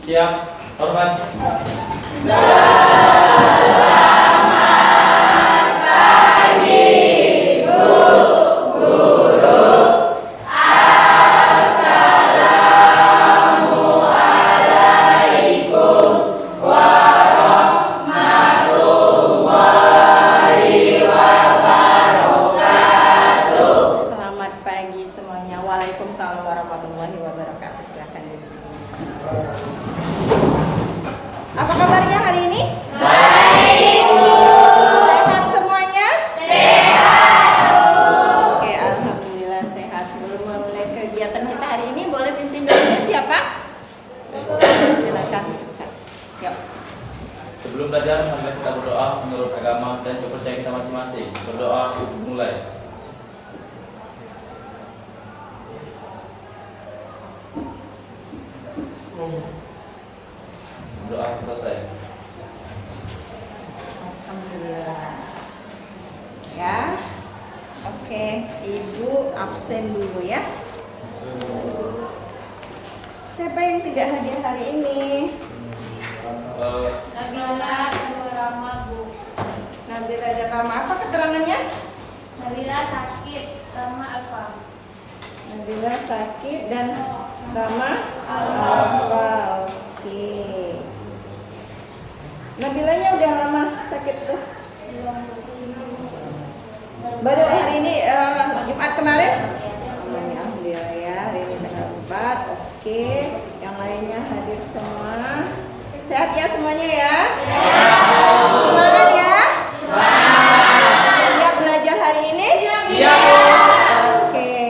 Siap, hormat. Selamat pagi semuanya. Waalaikumsalam warahmatullahi wabarakatuh. Silakan duduk. Apa kabarnya hari ini? Baik, Bu. Sehat semuanya? Sehat, Bu. Oke, alhamdulillah sehat. Sebelum memulai kegiatan kita hari ini, boleh pimpin doanya siapa? Silakan. Yuk. Sebelum belajar, sambil kita berdoa menurut agama dan kepercayaan kita masing-masing. Berdoa, mulai. Berdoa selesai. Alhamdulillah. Ya. Oke, Ibu absen dulu ya. Siapa yang tidak hadir hari ini? Nabila Rama, Bu. Nabila dan Rama. Apa keterangannya? Nabila sakit, Rama apa? Nabila sakit dan Rama apa? Oke. Nabilanya udah lama sakit tuh. Baru hari ini Jumat kemarin? Alhamdulillah ya, hari ini tanggal 4. Oke, yang lainnya hadir semua. Sehat ya semuanya ya? Semangat ya? Siap belajar hari ini? Iya. Oke.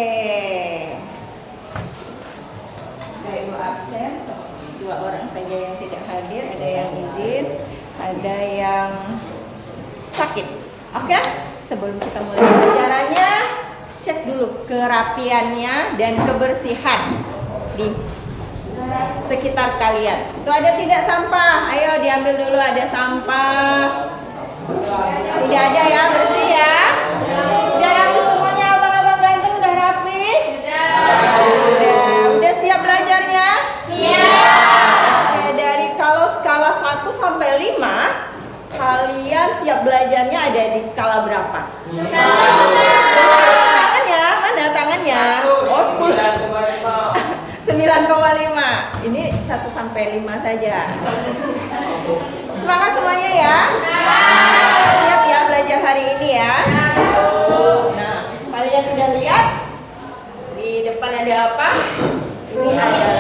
Ada ibu absen, dua orang saja yang tidak hadir, ada yang izin, ada yang sakit. Oke? Sebelum kita mulai pelajarannya, cek dulu kerapiannya dan kebersihan di sekitar kalian. Itu ada tidak sampah? Ayo diambil dulu, ada sampah. Tidak ada ya, bersih ya. Udah rapi semuanya, abang-abang ganteng udah rapi? Udah siap belajarnya? Siap. Oke, dari kalau skala 1 sampai 5, kalian siap belajarnya ada di skala berapa? Tangannya, mana tangannya? Oh, 9,5. Ini 1 sampai 5 saja. Semangat semuanya ya. Siap ya belajar hari ini ya. Nah, kalian udah lihat di depan ada apa? Ini adalah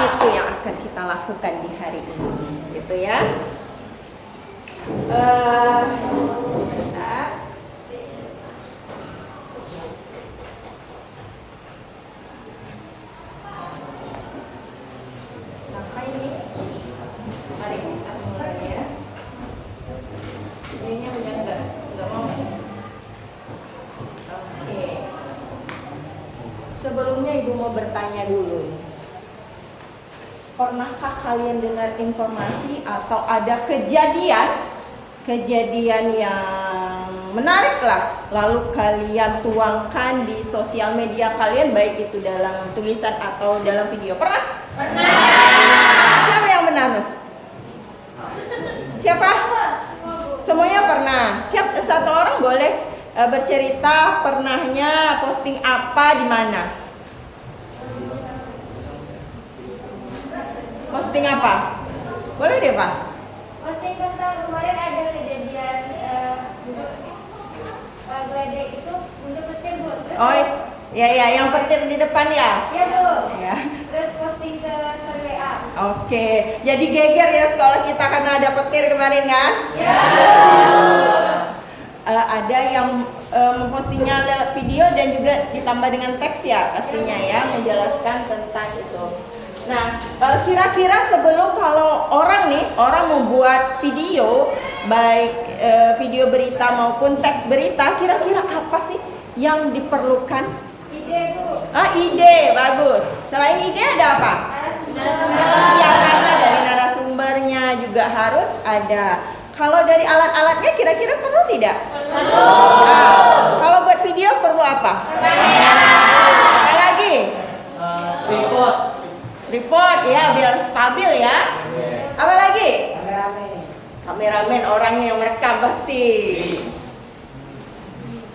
itu yang akan kita lakukan di hari ini, gitu ya. Sebentar. Sampai ini. Mari kita mulai ya. Ini udah enggak mau. Oke. Sebelumnya Ibu mau bertanya dulu. Pernahkah kalian dengar informasi atau ada kejadian yang menarik lah, lalu kalian tuangkan di sosial media kalian, baik itu dalam tulisan atau dalam video? Pernah? Pernah. Siapa yang benar? Siapa? Semuanya pernah. Satu orang boleh bercerita pernahnya posting apa di mana? Posting apa? Boleh deh Pak. Posting tentang kemarin ada kejadian geledek itu untuk petir, Bu. Terus, Oh ya, yang petir di depan ya. Iya, Bu. Ya. Terus posting ke story WA. Oke, jadi geger ya sekolah kita karena ada petir kemarin kan? Ya. Ada yang mempostingnya lewat video dan juga ditambah dengan teks ya pastinya ya, menjelaskan tentang itu. Nah, kira-kira sebelum kalau orang membuat video, baik video berita maupun teks berita, kira-kira apa sih yang diperlukan? Ide, Bu. Ide, bagus. Selain ide ada apa? Persiapannya dari narasumbernya juga harus ada. Kalau dari alat-alatnya kira-kira perlu tidak? Perlu. Nah, kalau buat video perlu apa? Apa lagi? Tripod. Tripod ya, biar stabil ya. Apa lagi? Kameramen, orangnya yang merekam pasti.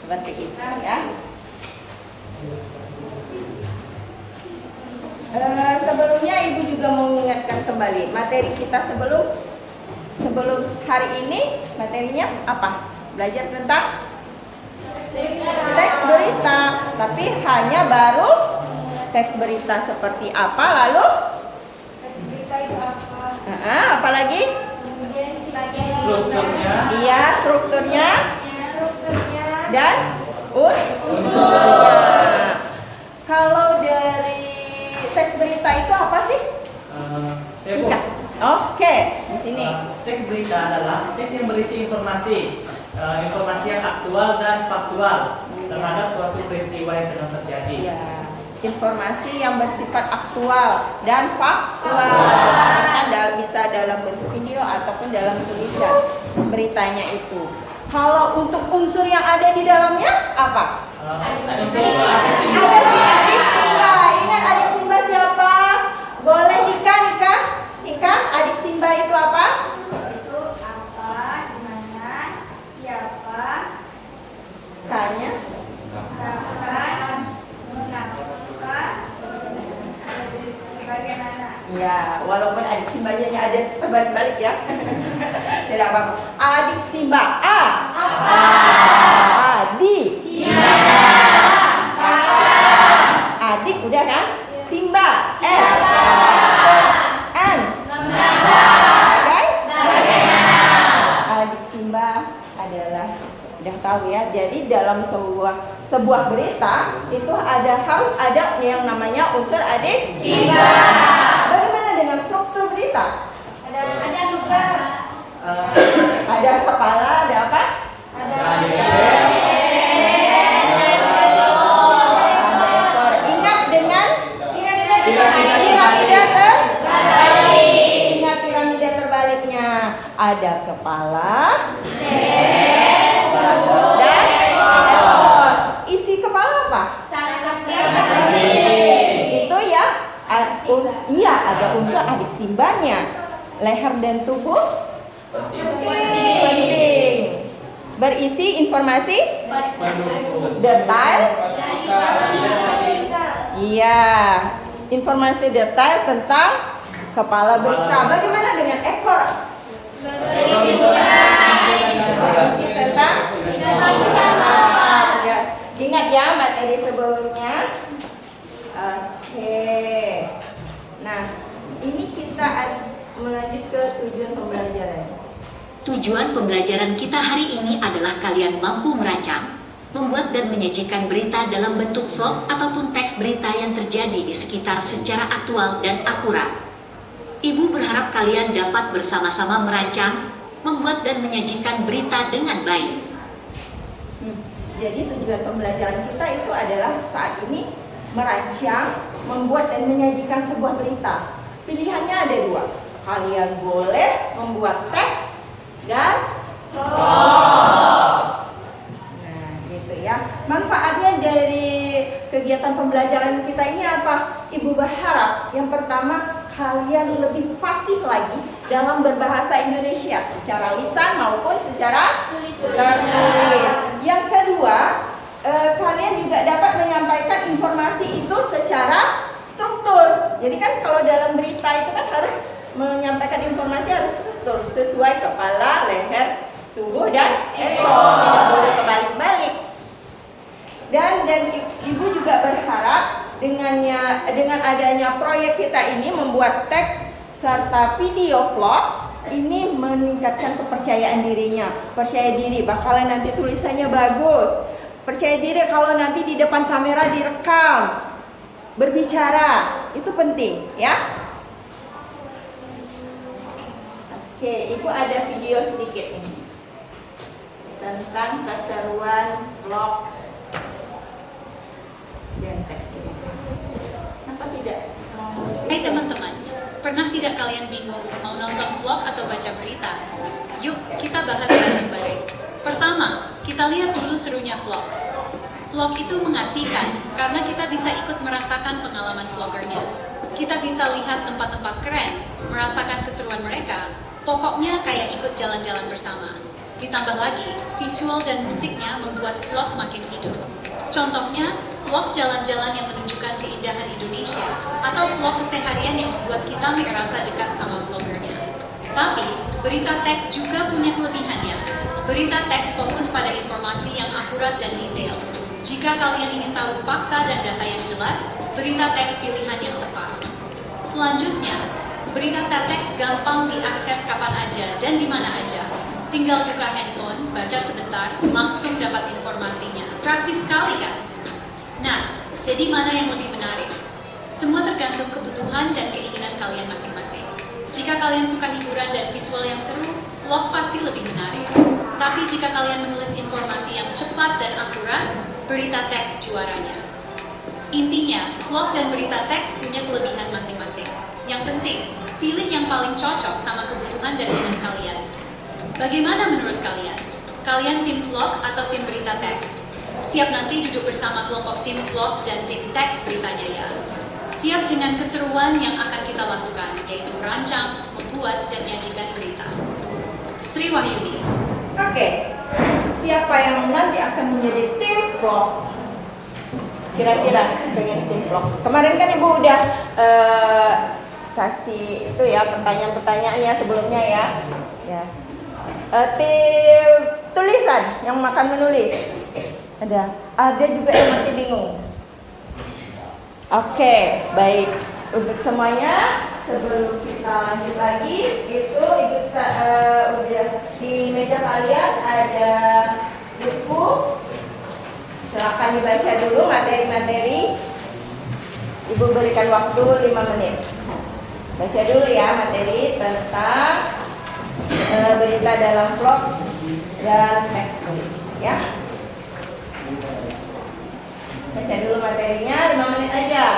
Seperti itu ya. Sebelumnya Ibu juga mau mengingatkan kembali materi kita sebelum hari ini. Materinya apa? Belajar tentang teks berita, tapi hanya baru teks berita seperti apa, lalu Berita itu apa? apa lagi? Kemudian bagian Strukturnya. Iya, strukturnya dan unsurnya. Kalau dari teks berita itu apa sih? Ika. Oke, di sini. Teks berita adalah teks yang berisi informasi yang aktual dan faktual terhadap suatu peristiwa yang sedang terjadi. Ya, informasi yang bersifat aktual dan faktual. Bisa dalam bentuk video ataupun dalam tulisan beritanya itu. Kalau untuk unsur yang ada di dalamnya apa? Ada si adik Simba. Ingat adik Simba siapa? Boleh Nika, adik Simba itu apa? itu apa, di mana, siapa, Tanya. kapan, mengapa, bagaimana. Ya, walaupun adik Simbanya ada terbalik-balik ya. Tidak apa-apa. Adik Simba A. Apa? Adik. Adik udah kan? Simba S. N. Bagai? Adik Simba adalah, udah tahu ya. Jadi dalam sebuah berita itu harus ada yang namanya unsur adik Simba. Bagaimana dengan struktur berita? Ada luka, Ada kepala, ada apa? ada Ada ekor. Ingat dengan piramida Ingat piramida terbaliknya. Ada kepala dan ekor. Isi kepala apa? Itu ya. Iya, ada unsur adik Simbanya. Leher dan tubuh penting. Berisi informasi detail. Iya, informasi detail tentang kepala berita. Bagaimana dengan ekor? Berisi tentang ya. Ingat ya materi sebelumnya. Oke. Nah, ini kita melanjut ke tujuan pembelajaran. Tujuan pembelajaran kita hari ini adalah kalian mampu merancang, membuat dan menyajikan berita dalam bentuk vlog ataupun teks berita yang terjadi di sekitar secara aktual dan akurat. Ibu berharap kalian dapat bersama-sama merancang, membuat dan menyajikan berita dengan baik. Jadi tujuan pembelajaran kita itu adalah saat ini merancang, membuat dan menyajikan sebuah berita. Pilihannya ada dua. Kalian boleh membuat teks dan vlog. Nah, gitu ya. Manfaatnya dari kegiatan pembelajaran kita ini apa? Ibu berharap yang pertama kalian lebih fasih lagi dalam berbahasa Indonesia secara lisan maupun secara tertulis. Yang kedua, kalian juga dapat menyampaikan informasi itu secara struktur. Jadi kan kalau dalam berita itu kan harus menyampaikan informasi harus struktur sesuai kepala, leher, tubuh dan ekor. Tidak boleh kebalik-balik. Dan ibu juga berharap dengan adanya proyek kita ini membuat teks serta video vlog ini meningkatkan kepercayaan dirinya. Percaya diri bakalan nanti tulisannya bagus. Percaya diri kalau nanti di depan kamera direkam, berbicara, itu penting ya. Oke, ibu ada video sedikit nih tentang keseruan vlog dan teks ini. Kenapa tidak mau? Hai teman-teman, pernah tidak kalian bingung mau nonton vlog atau baca berita? Yuk kita bahas bareng-bareng. Pertama, kita lihat dulu serunya vlog. Vlog itu mengasihkan karena kita bisa ikut merasakan pengalaman vloggernya. Kita bisa lihat tempat-tempat keren, merasakan keseruan mereka, pokoknya kayak ikut jalan-jalan bersama. Ditambah lagi, visual dan musiknya membuat vlog makin hidup. Contohnya, vlog jalan-jalan yang menunjukkan keindahan Indonesia, atau vlog keseharian yang membuat kita merasa dekat sama vloggernya. Tapi, berita teks juga punya kelebihannya. Berita teks fokus pada informasi yang akurat dan detail. Jika kalian ingin tahu fakta dan data yang jelas, berita teks pilihan yang tepat. Selanjutnya, berita teks gampang diakses kapan aja dan di mana aja. Tinggal buka handphone, baca sebentar, langsung dapat informasinya. Praktis sekali kan? Nah, jadi mana yang lebih menarik? Semua tergantung kebutuhan dan keinginan kalian masing-masing. Jika kalian suka hiburan dan visual yang seru, vlog pasti lebih menarik. Tapi jika kalian menulis informasi yang cepat dan akurat, berita teks juaranya. Intinya, vlog dan berita teks punya kelebihan masing-masing. Yang penting, pilih yang paling cocok sama kebutuhan dan minat kalian. Bagaimana menurut kalian? Kalian tim vlog atau tim berita teks? Siap nanti duduk bersama kelompok tim vlog dan tim teks beritanya ya. Siap dengan keseruan yang akan kita lakukan, yaitu merancang, membuat, dan menyajikan berita. Sri Wahyuni. Oke, siapa yang nanti akan menjadi tim vlog? Kira-kira pengen tim vlog. Kemarin kan Ibu udah kasih itu ya pertanyaan-pertanyaannya sebelumnya ya. Ya. Tim tulisan yang makan menulis. Ada juga yang masih bingung. Oke, baik. Untuk semuanya, sebelum kita lanjut lagi, itu Ibu udah di meja kalian ada buku. Silakan dibaca dulu materi-materi. Ibu berikan waktu 5 menit. Baca dulu ya materi tentang berita dalam vlog dan teks ya. Baca dulu materinya 5 menit aja.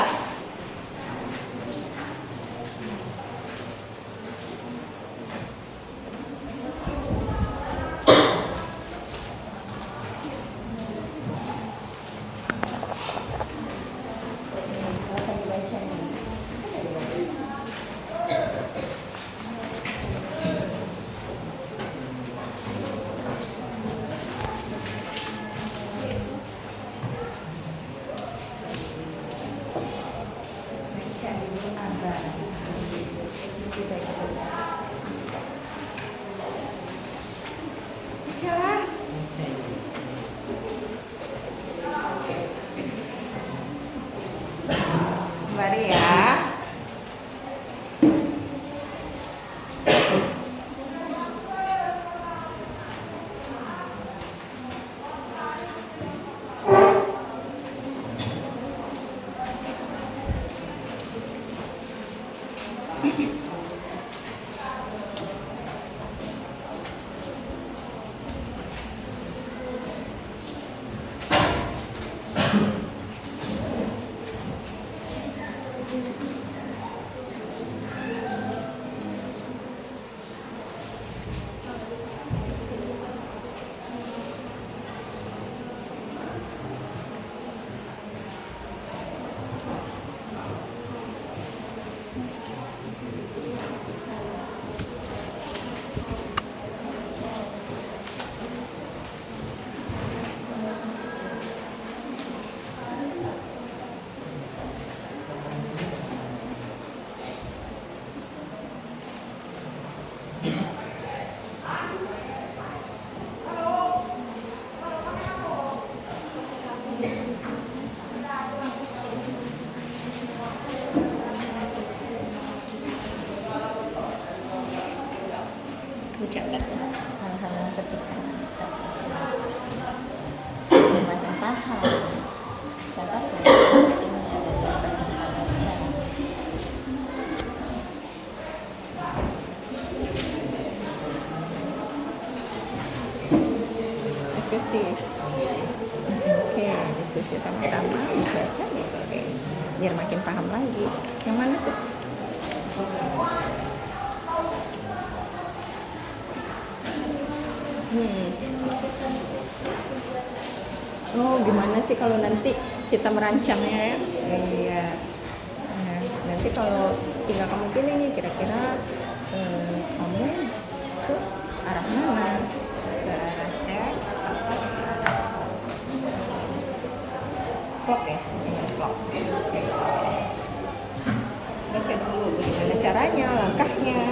Sembari ya. Catat hal-hal yang ketika makin paham catat ini ada diskusi. Oke, diskusi sama-sama baca gitu, oke, biar makin paham lagi. Yang mana tuh? Oh, gimana sih kalau nanti kita merancangnya ya? Iya. Nah, nanti kalau tinggal kamu pilih nih kira-kira kamu ke arah mana? Ke arah teks atau ke arah vlog ya? Vlog. Oke. Baca dulu bagaimana caranya, langkahnya.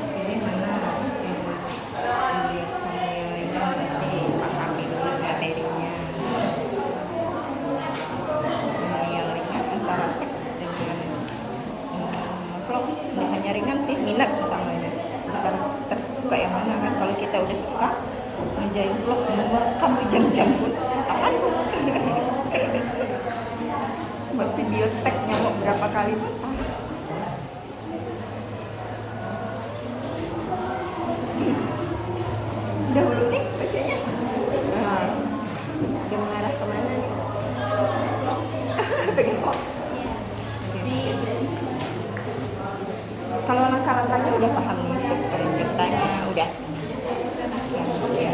Pilih mana yang dilihat thumbnailnya, nanti pahami dulu materinya. Mana yang ringan antara teks dengan vlog. Nggak hanya ringan sih, minat utamanya. Kita tersuka yang mana kan? Kalau kita udah suka ngerjain vlog, merekam berjam-jam pun tahan. Buat video tagnya mau berapa kali pun tahan. Udah belum nih bacanya? Nah, jam mengarah kemana nih? Pengen kok. Kalau langkah-langkahnya udah paham nih, struktur beritanya udah. Oke, ya.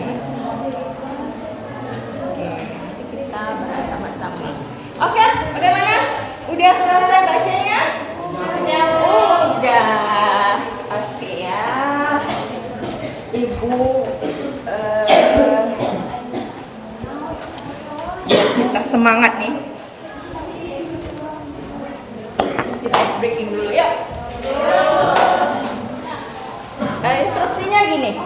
Oke, nanti kita bahas sama-sama. Oke, bagaimana? Udah selesai bacanya? Udah. Oke ya. Ibu biar kita semangat nih. Kita ice breaking dulu ya. Instruksinya gini.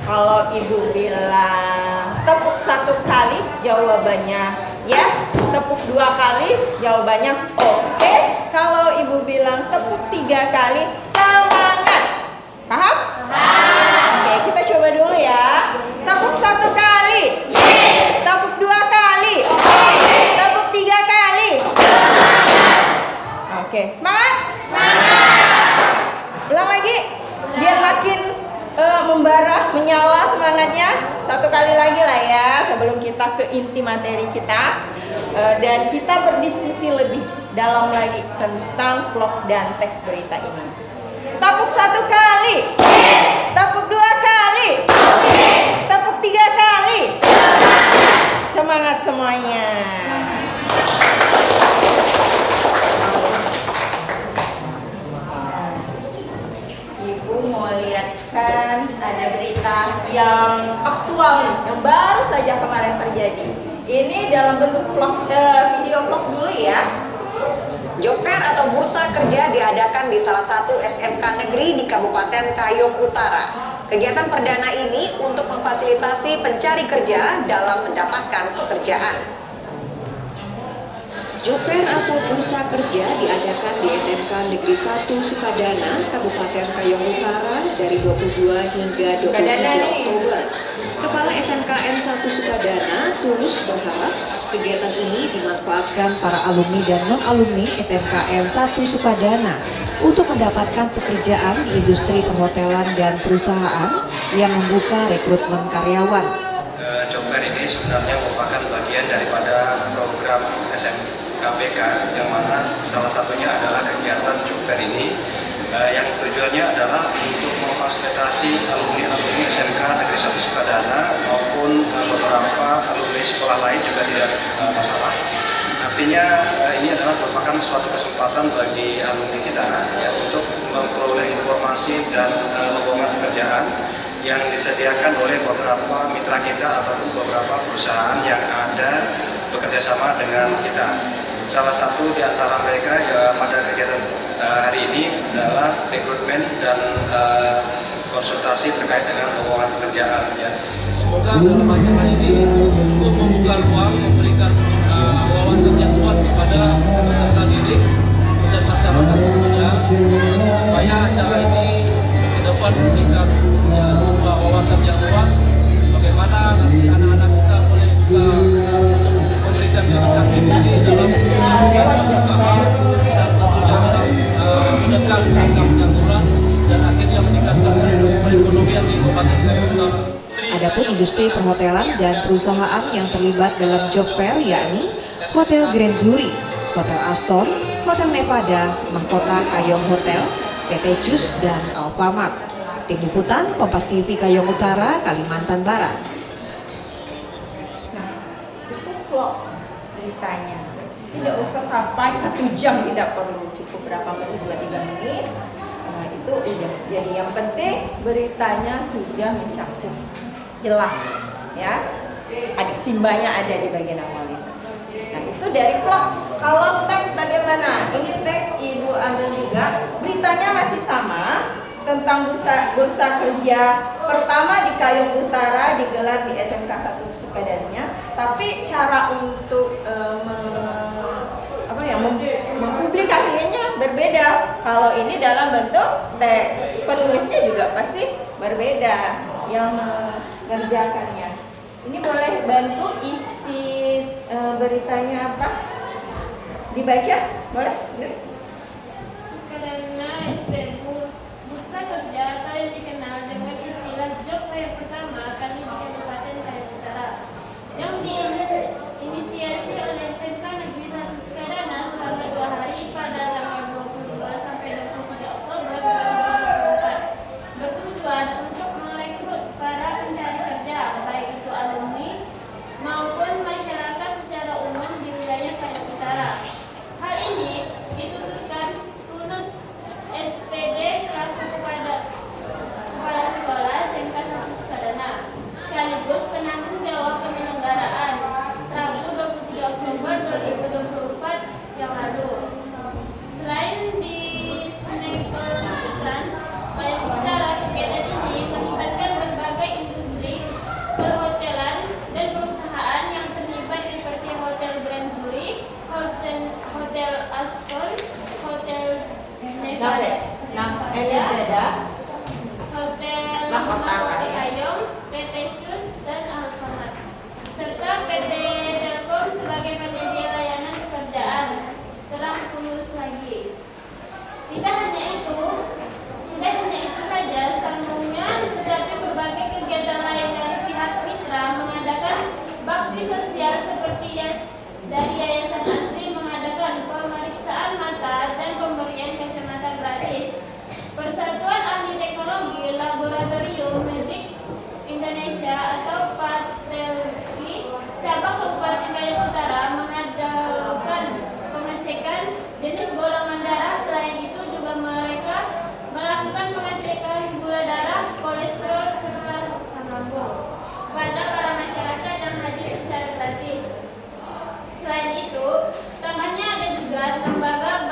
Kalau ibu bilang tepuk 1 kali, jawabannya yes. Tepuk 2 kali, jawabannya oke. Kalau ibu bilang tepuk 3 kali, semangat. Paham? Oke, kita coba dulu ya. Tepuk 1 kali. Yes. Tepuk 2 kali. Yes. Tepuk 3 kali. Oke, semangat? Semangat. Ulang lagi, biar makin membara, menyala semangatnya. 1 kali lagi lah ya, sebelum kita ke inti materi kita. Dan kita berdiskusi lebih dalam lagi tentang vlog dan teks berita ini. Tepuk 1 kali. Yes. Tepuk 2 kali. Okay. Tepuk 3 kali. Semangat semuanya. Ibu mau lihat kan ada berita yang aktual nih, yang baru saja kemarin terjadi. Ini dalam bentuk vlog, video vlog dulu ya. Job Fair atau Bursa Kerja diadakan di salah satu SMK negeri di Kabupaten Kayong Utara. Kegiatan perdana ini untuk memfasilitasi pencari kerja dalam mendapatkan pekerjaan. Job Fair atau Bursa Kerja diadakan di SMK Negeri 1 Sukadana, Kabupaten Kayong Utara dari 22 hingga 23 Oktober. Kepala SMKN 1 Sukadana, Tulus berharap kegiatan ini dimanfaatkan para alumni dan non-alumni SMKN 1 Sukadana untuk mendapatkan pekerjaan di industri perhotelan dan perusahaan yang membuka rekrutmen karyawan. Job Fair ini sebenarnya merupakan bagian daripada program SMKPK yang mana salah satunya adalah kegiatan Job Fair ini yang tujuannya adalah untuk memfasilitasi alumni SMK Negeri 1 Sukadana maupun beberapa alumni sekolah lain juga tidak masalah. Artinya ini adalah merupakan suatu kesempatan bagi alumni kita ya, untuk memperoleh informasi dan lowongan pekerjaan yang disediakan oleh beberapa mitra kita ataupun beberapa perusahaan yang ada bekerjasama dengan kita. Salah satu di antara mereka ya, pada kegiatan hari ini adalah rekrutmen dan konsultasi terkait dengan lowongan pekerjaan. Ya. Semoga dalam acara ini untuk membuka ruang, memberikan wawasan yang luas kepada peserta didik dan masyarakat umumnya, supaya acara ini ke depan memberikan sebuah wawasan yang luas bagaimana nanti anak-anak kita boleh bisa memberikan edukasi tinggi dalam bersama dan tentunya menekan angka pengangguran dan akhirnya meningkatkan Adapun industri perhotelan dan perusahaan yang terlibat dalam job fair yakni Hotel Grand Zuri, Hotel Aston, Hotel Nevada, Mahkota Kayong Hotel, PT Jus, dan Alfamart. Tim Liputan Kompas TV Kayong Utara, Kalimantan Barat. Nah, itu vlog beritanya. Tidak usah sampai 1 jam, tidak perlu, cukup berapa menit, 2-3 menit. Nah, itu udah. Jadi yang penting beritanya sudah mencakup, jelas, ya. Adik simbanya ada di bagian awal itu. Nah, itu dari vlog. Kalau teks bagaimana? Ini teks Ibu ambil juga. Beritanya masih sama tentang bursa kerja pertama di Kayong Utara digelar di SMK 1 Sukadana. Tapi cara untuk mempublikasinya berbeda. Kalau ini dalam bentuk teks, penulisnya juga pasti berbeda yang mengerjakannya. Ini boleh bantu isi beritanya apa? Dibaca? Boleh? Sukadana SPBU, bursa kerja atau yang dikenal dengan istilah job fair pertama kali di Kabupaten Kayong Utara, yang diinisiasi oleh SMK Negeri 1 Sukadana selama 2 hari pada tanggal 22 sampai 23 Oktober 2024, bertujuan untuk merekrut para pencari kerja, baik itu alumni maupun masyarakat secara umum di wilayah Kayong Utara. Hal ini dituturkan Tunus SPD selaku kepala sekolah SMK 1 Sukadana, sekaligus penanggung jawab penyelenggaraan Rabu 23 Oktober 2024 yang lalu. Selain di Snapple Trans Kayong Utara, kegiatan ini melibatkan berbagai industri perhotelan dan perusahaan yang terlibat seperti Hotel Grand Zuri, Hotel Aston, Hotel Nevada, Hotel Mahkota Kayong, PT Jus, dan Alfamart, serta PT Telkom sebagai penyedia layanan pekerjaan. Terang tulis lagi. Tidak hanya itu saja, sambungnya tetapi berbagai kegiatan lain dari pihak mitra mengadakan bakti sosial seperti dari Yayasan Asri mengadakan pemeriksaan mata dan pemberian kacamata gratis. Persatuan Ahli Teknologi Laboratorium Medik Indonesia atau PATELKI cabang Kabupaten Kayong Utara mengadakan pengecekan jenis golongan darah. Selain itu juga mereka melakukan pengecekan gula darah, kolesterol, serta asam lambung pada para masyarakat yang hadir secara gratis. Selain itu, tambahnya ada juga lembaga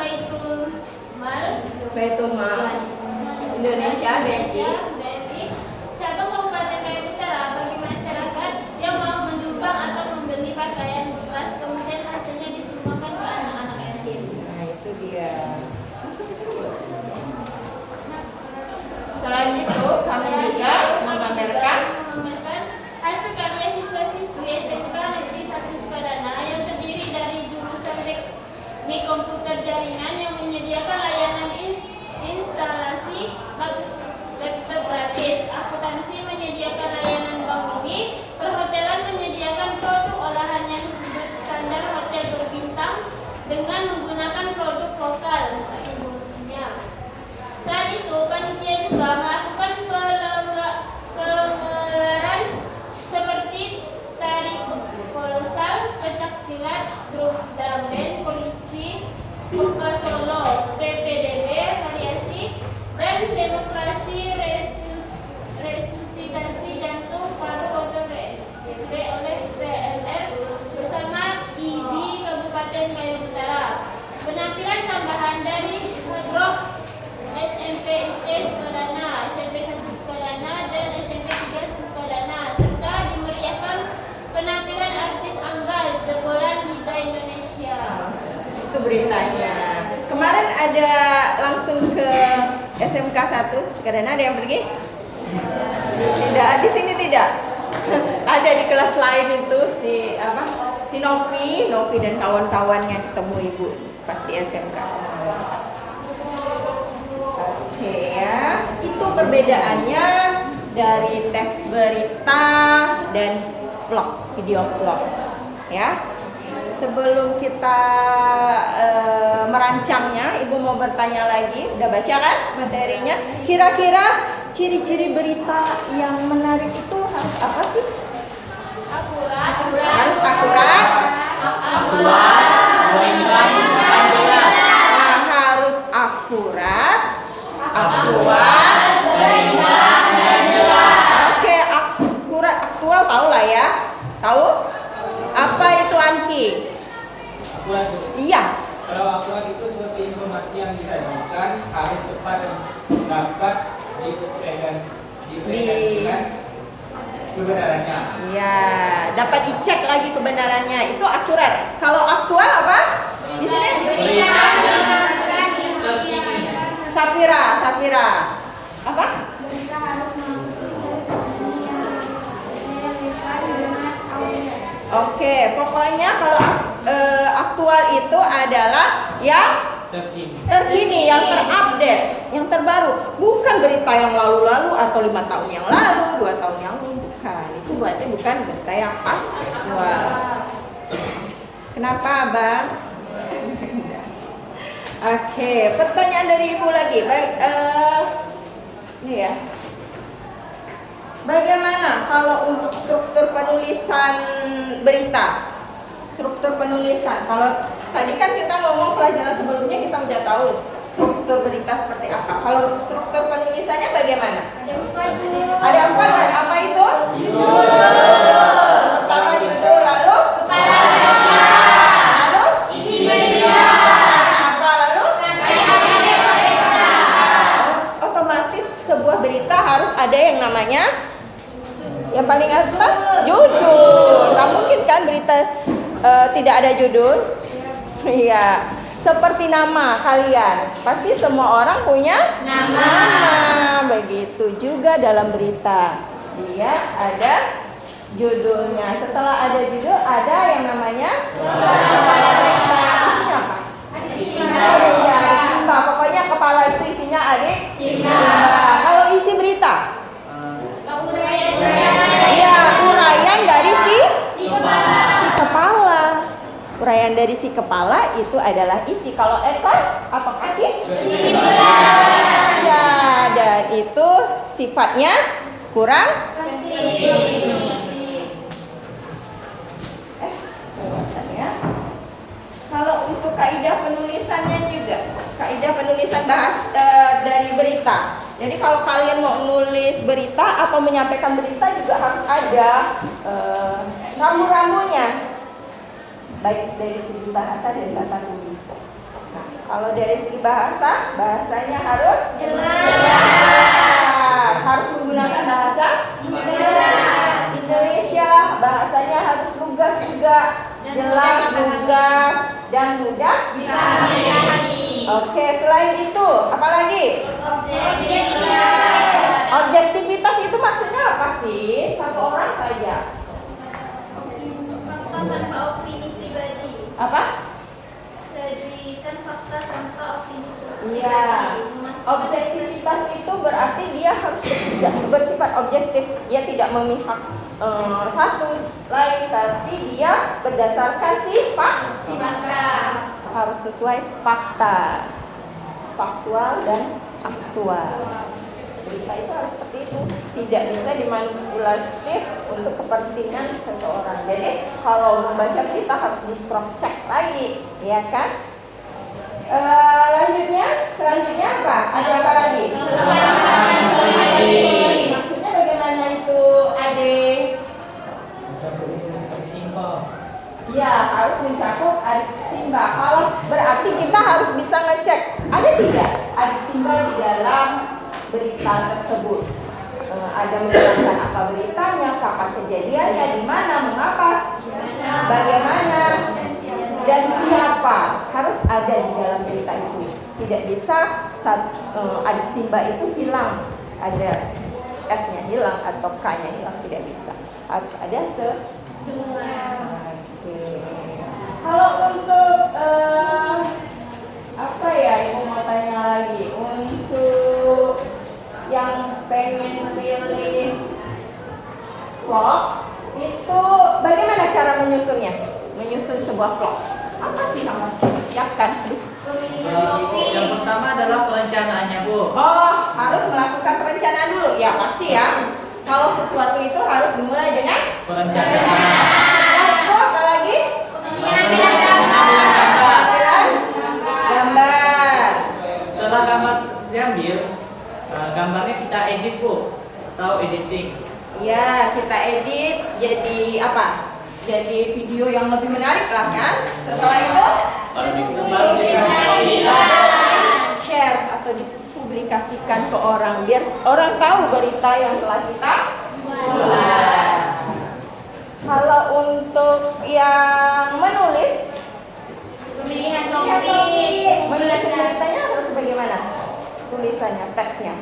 Baitul Mal Indonesia BNI cabang Kabupaten Kayong Utara bagi masyarakat yang mau menyumbang atau membeli pakaian bekas, kemudian hasilnya disumbangkan ke anak-anak yatim. Nah, itu dia. Selain itu, kami juga memamerkan hasil karya siswa-siswi SMK Negeri 1 Sukadana yang terdiri dari jurusan teknik komputer jaringan yang menyediakan layanan instalasi laptop gratis, akuntansi menyediakan layanan bank ini, perhotelan menyediakan produk olahan yang berstandar hotel berbintang dengan menggunakan produk lokal. Saat itu, panitia juga melakukan pengelaran seperti tari kolosal, pencak silat, grup drum band, polisi, vokal solo, PPDB, variasi, dan demokrasi resusitasi jantung paru-paru RCP oleh PLR bersama ID Kabupaten Kayong Utara. Penampilan tambahan dari Hadroh SMP UT Sukadana, SMP 1 Sukadana, dan SMP 3 Sukadana, serta dimeriahkan penampilan artis Anggal jebolan Liga Indonesia. itu beritanya. Kemarin ada langsung ke SMK 1 Sukadana, ada yang pergi? Tidak, di sini tidak. Ada di kelas lain itu si Novi dan kawan-kawannya ketemu ibu pasti SMK. Oke ya, itu perbedaannya dari teks berita dan vlog, video vlog. Ya. Sebelum kita merancangnya, Ibu mau bertanya lagi. Udah baca kan materinya? Kira-kira ciri-ciri berita yang menarik itu harus apa sih? Akurat. Harus akurat. Nah, harus akurat, Oke, akurat, aktual tahu lah ya. Tahu? Apa itu Anki? Akurat. Iya. Kalau akurat itu seperti informasi yang disajikan harus tepat dan dapat dipegang dengan kebenarannya. Iya, dapat dicek lagi kebenarannya. Itu akurat. Kalau aktual apa? Di sini? Safira. Apa? Oke, pokoknya kalau aktual itu adalah yang terkini, yang terupdate, yang terbaru. Bukan berita yang lalu-lalu atau 5 tahun yang lalu, 2 tahun yang lalu, bukan. Itu berarti bukan berita yang aktual. Kenapa, Abang? Oke, pertanyaan dari Ibu lagi. Baik, ini ya. Bagaimana kalau untuk struktur penulisan berita? Struktur penulisan. Kalau tadi kan kita ngomong pelajaran sebelumnya kita udah tahu struktur berita seperti apa. Kalau struktur penulisannya bagaimana? Ada 4. Apa itu? Judul. Pertama judul, lalu kepala berita, lalu isi berita. Apa lalu? Otomatis sebuah berita harus ada yang namanya yang paling atas judul. Nggak mungkin kan berita tidak ada judul? Iya. Seperti nama kalian, pasti semua orang punya nama. Begitu juga dalam berita, dia ada judulnya. Setelah ada judul, ada yang namanya kepala berita. Isinya apa? Iya, Simba. Pokoknya kepala itu isinya adik Simba. Kalau isi berita? Iya, uraian dari si kepala. Uraian dari si kepala itu adalah isi. Kalau ekor apa kaki? Ya, dan itu sifatnya kurang. Ya. Kalau untuk kaidah penulisannya juga, kaidah penulisan dari berita. Jadi kalau kalian mau nulis berita atau menyampaikan berita juga harus ada rambu-rambunya. Baik dari segi bahasa dan tata tulis. Nah, kalau dari segi bahasanya harus jelas. Harus menggunakan bahasa Indonesia. Bahasanya harus lugas juga, jelas, lugas, dan mudah dipahami. Oke, selain itu, apa lagi? Objektivitas itu maksudnya apa sih? Satu orang saja. Tanpa opini pribadi. Apa? Sajikan fakta tanpa opini pribadi. Iya. Objektivitas itu berarti dia harus bersifat objektif. Dia tidak memihak satu lain, tapi dia berdasarkan fakta. Harus sesuai fakta, faktual dan aktual. Berita itu harus seperti itu, tidak bisa dimanipulatif untuk kepentingan seseorang. Jadi kalau membaca berita harus di cross check lagi, ya kan? Selanjutnya apa? Ada apa lagi? Maksudnya bagaimana itu, Ade? Ya, harus mencakup adik Simba. Kalau berarti kita harus bisa ngecek ada tidak adik Simba di dalam berita tersebut. Ada menjelaskan apa beritanya, kapan kejadiannya, di mana, mengapa, bagaimana, dan siapa. Harus ada di dalam berita itu. Tidak bisa adik Simba itu hilang, ada S-nya hilang atau K-nya hilang, tidak bisa. Harus ada semua. Kalau untuk apa ya, Ibu mau tanya lagi untuk yang pengen pilih vlog itu bagaimana cara menyusunnya? Menyusun sebuah vlog. Apa sih yang harus siapkan? Yang pertama adalah perencanaannya, Bu. Oh, harus melakukan perencanaan dulu. Ya pasti ya. Kalau sesuatu itu harus dimulai dengan Perencanaan. Setelah itu apa lagi? Tampilan gambar. Setelah gambar diambil, gambarnya kita edit, Bu, atau editing. Ya, kita edit jadi apa? Jadi video yang lebih menarik lah kan. Setelah itu Baru share atau dipublikasikan ke orang biar orang tahu berita yang telah kita buat. Kalau untuk yang menulis Pemilihan topik. menulis beritanya harus bagaimana? Tulisannya, teksnya.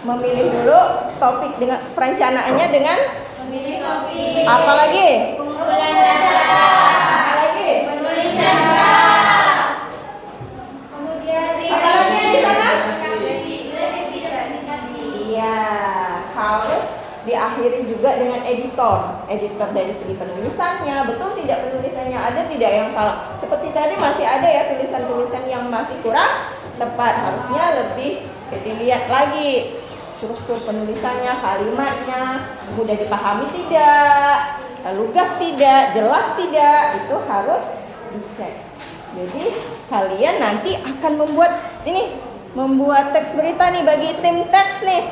Memilih dulu topik dengan perencanaannya dengan Memilih topik. apa lagi? Pengumpulan data. Apa lagi? Penulisan draft. Kemudian Apa lagi di sana? verifikasi. Iya, harus diakhiri juga dengan editor. Editor dari segi penulisannya, betul tidak penulisannya ada tidak yang salah. Seperti tadi masih ada ya tulisan-tulisan yang masih kurang tepat, harusnya lebih dilihat lagi. Struktur penulisannya, kalimatnya mudah dipahami tidak, lugas tidak, jelas tidak, itu harus dicek. Jadi kalian nanti akan membuat teks berita nih bagi tim teks nih.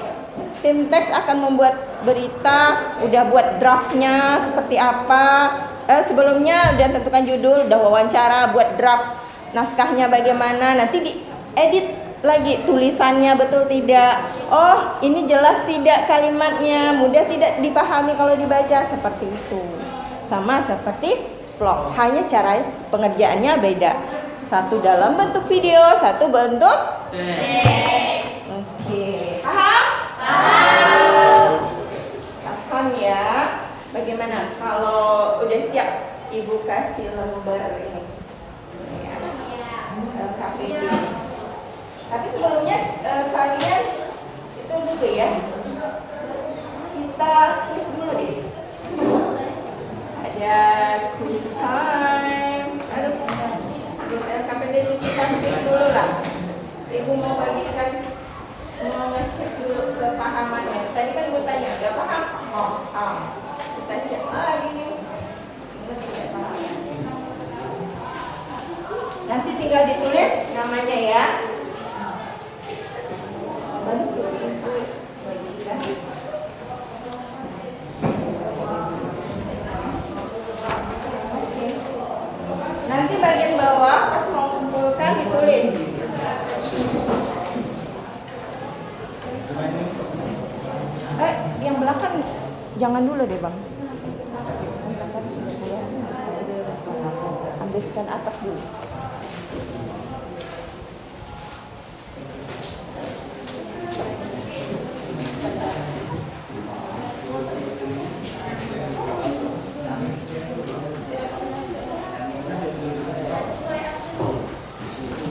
Tim teks akan membuat berita, udah buat draftnya seperti apa. Sebelumnya udah tentukan judul, udah wawancara, buat draft naskahnya bagaimana, nanti diedit lagi tulisannya betul tidak. Oh, ini jelas tidak kalimatnya, mudah tidak dipahami kalau dibaca, seperti itu. Sama seperti vlog, hanya cara pengerjaannya beda. Satu dalam bentuk video, satu bentuk Oke, paham? Paham ya. Bagaimana kalau udah siap Ibu kasih lembar ini ya, KPD. Tapi sebelumnya kalian itu dulu ya, kita quiz dulu deh. Ada quiz time. Aduh, KPD itu kita quiz dulu lah. Ibu mau bagikan, mau ngecek dulu kepahamannya. Tadi kan gue tanya, gak paham? Oh, paham. Kita cek lagi nih. Tidak paham. Nanti tinggal ditulis namanya ya. Bantu ibu bagikan. Oke. Nanti bagian bawah pas mau kumpulkan ditulis. Yang belakang jangan dulu deh bang. Ambilkan atas dulu.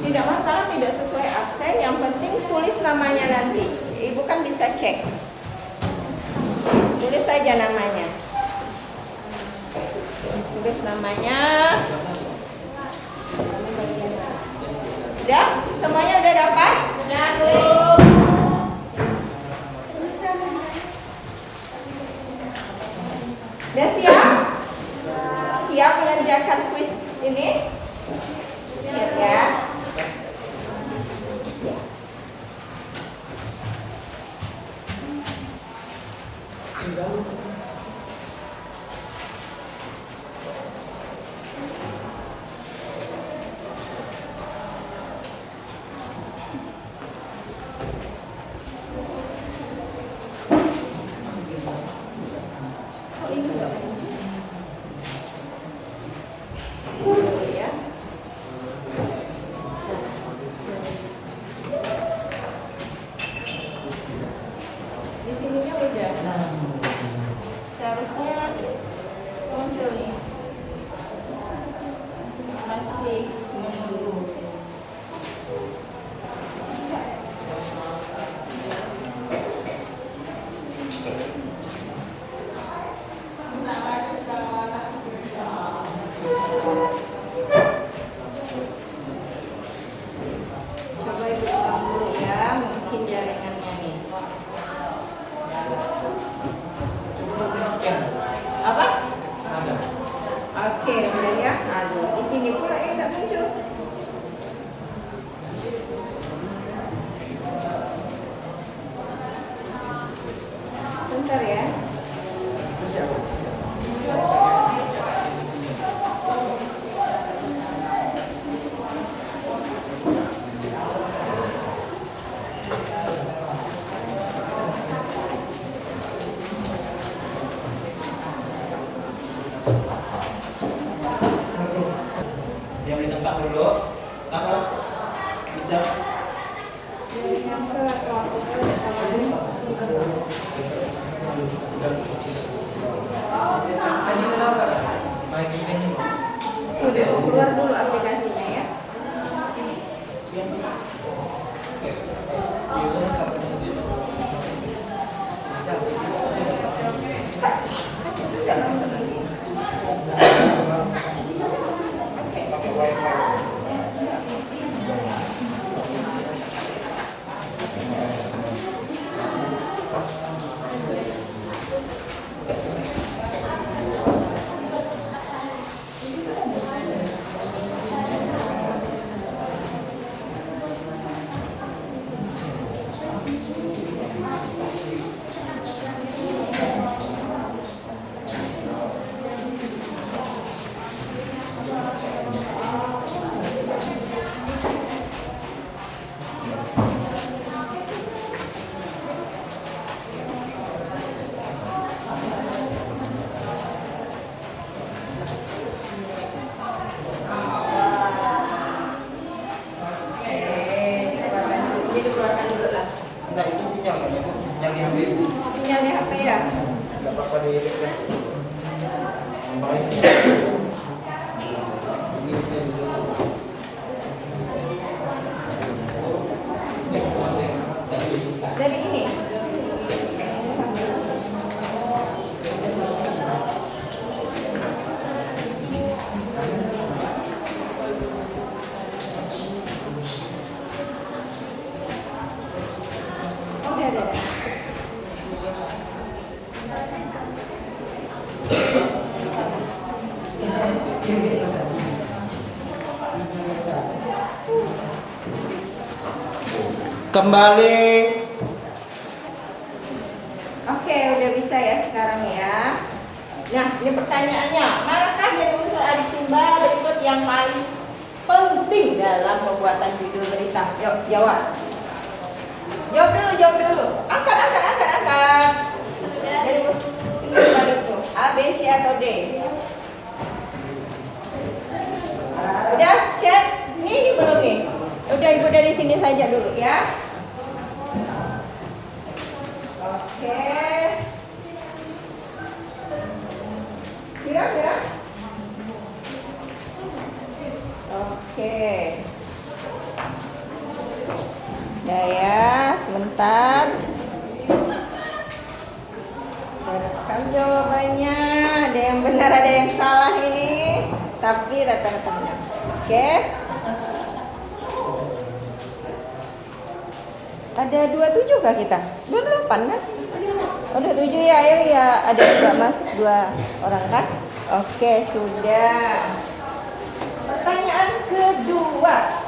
Tidak masalah tidak sesuai absen, yang penting tulis namanya nanti. Ibu kan bisa cek. Tulis saja namanya. Tulis namanya. Udah? Semuanya udah dapat? Udah, Bu. Udah siap? Siap mengerjakan kuis ini? Siap ya? Di sininya udah. buka dulu. Apa? Bisa. Yang ke kelompok udah keluar dulu aplikasinya ya. Enggak, itu sinyal kan ya, Bu? Sinyal di HP. Sinyal di HP ya. Enggak apa-apa di refresh. Dari ini. Ada. Kembali. Oke, udah bisa ya sekarang ya. Nah, ini pertanyaannya, manakah dari unsur adisimba berikut yang paling penting dalam pembuatan judul berita? Yuk, jawab. Jawab dulu. Angkat. Dari ini balik tuh. A, B, C atau D? Udah, chat. Ini belum nih. Udah, Ibu dari sini saja dulu ya. Oke. Kira. Oke. Ya ya, sebentar. Rekam jawabannya. Ada yang benar, ada yang salah ini. Tapi rata-rata benar. Oke. Ada 27 kah kita? 28 kan? Oh, 27 ya, ayo ya. Ada juga masuk 2 orang kan? Oke, sudah. Pertanyaan kedua.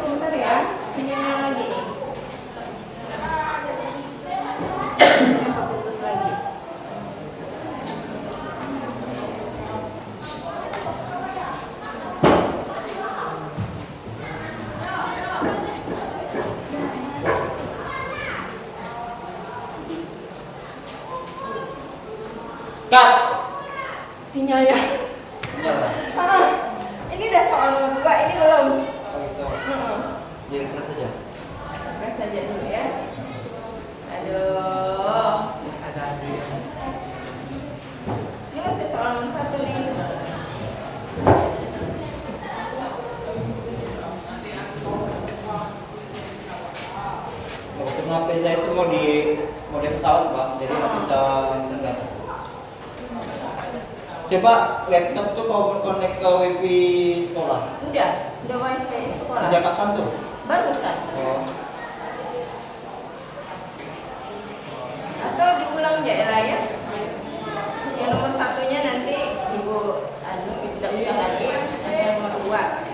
Bentar ya, sinyalnya lagi nih. Putus lagi. Cut. Sinyalnya. Sinyal. Ini udah soal nomor 2, ini belum. Oh gitu. Di refresh saja. Press saja dulu ya. Aduh. Ini masih soal nomor 1 nih. Karena HP saya semua di mode pesawat, Pak, jadi nggak bisa internet. Coba laptop tuh kau connect ke wifi sekolah. Udah wifi sekolah. Sejak kapan tuh? Barusan. Oh. Atau diulang aja ya. Yang nomor 1-nya nanti Ibu tidak usah lagi. Nanti yang nomor 2.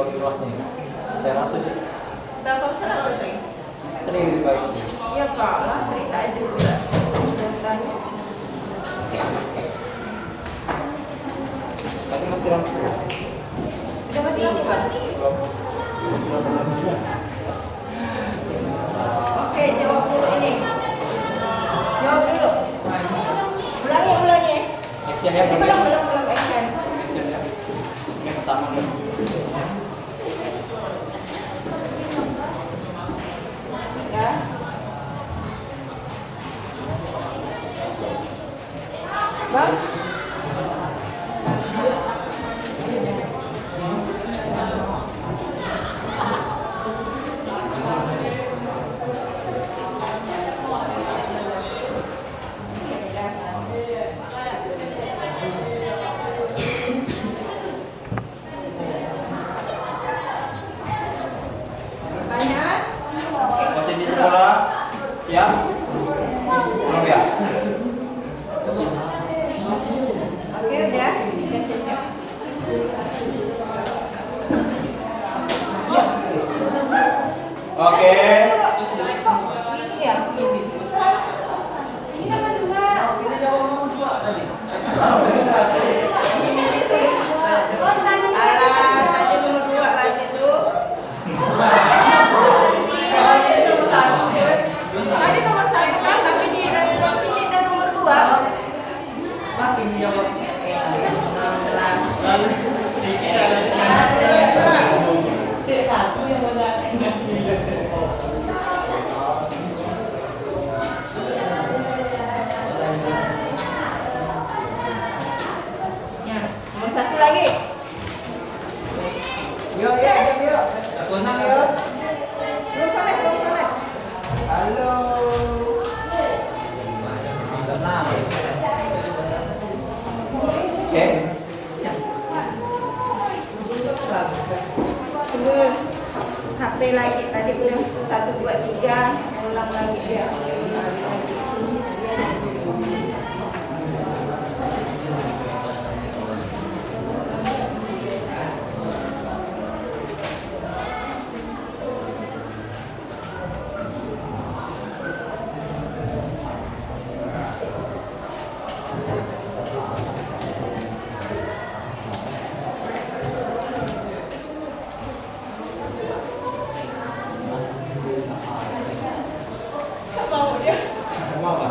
kalau di kelas nih. Saya rasa sih. Telkomsel atau Tri? Tri lebih baik sih. Ya kalah, Tri tak ada pula. Datanya. Tapi mati lampu. Udah mati lampu kan? Oke, jawab dulu ini. Jawab dulu. Ulangi. Action ya, Ini belum action. action ya. Yang pertama nih. Ya. Bang. Pertanyaan? Posisi sekolah siap? Belum ya? Oke, udah. Siap. Oke. Kok gini ya? Ini sih. Alah, tadi nomor 2 berarti tuh. Tadi nomor 1 kan, tapi di respons ini dan nomor 2. Makin jawab. Cek aku yang mana? Nomor 1 lagi. Yuk. Tenang yuk. Belum sampai. Halo. Tenang. Oke. Tunggu HP lagi. Tadi belum 1, 2, 3. Ulang lagi ya. Mau dia. Mau apa?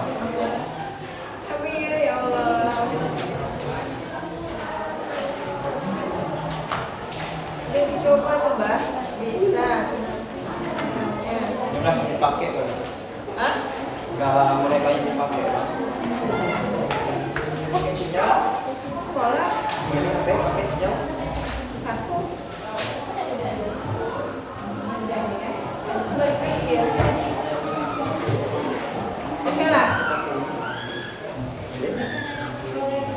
Tapi ya Allah. Dia dicoba tuh, Mbak. Bisa. Ya. Udah dipakai kan? Hah? Udah mulai banyak dipakai. Pakai sejak sekolah Ini pakai sejak. aku. Oke lah.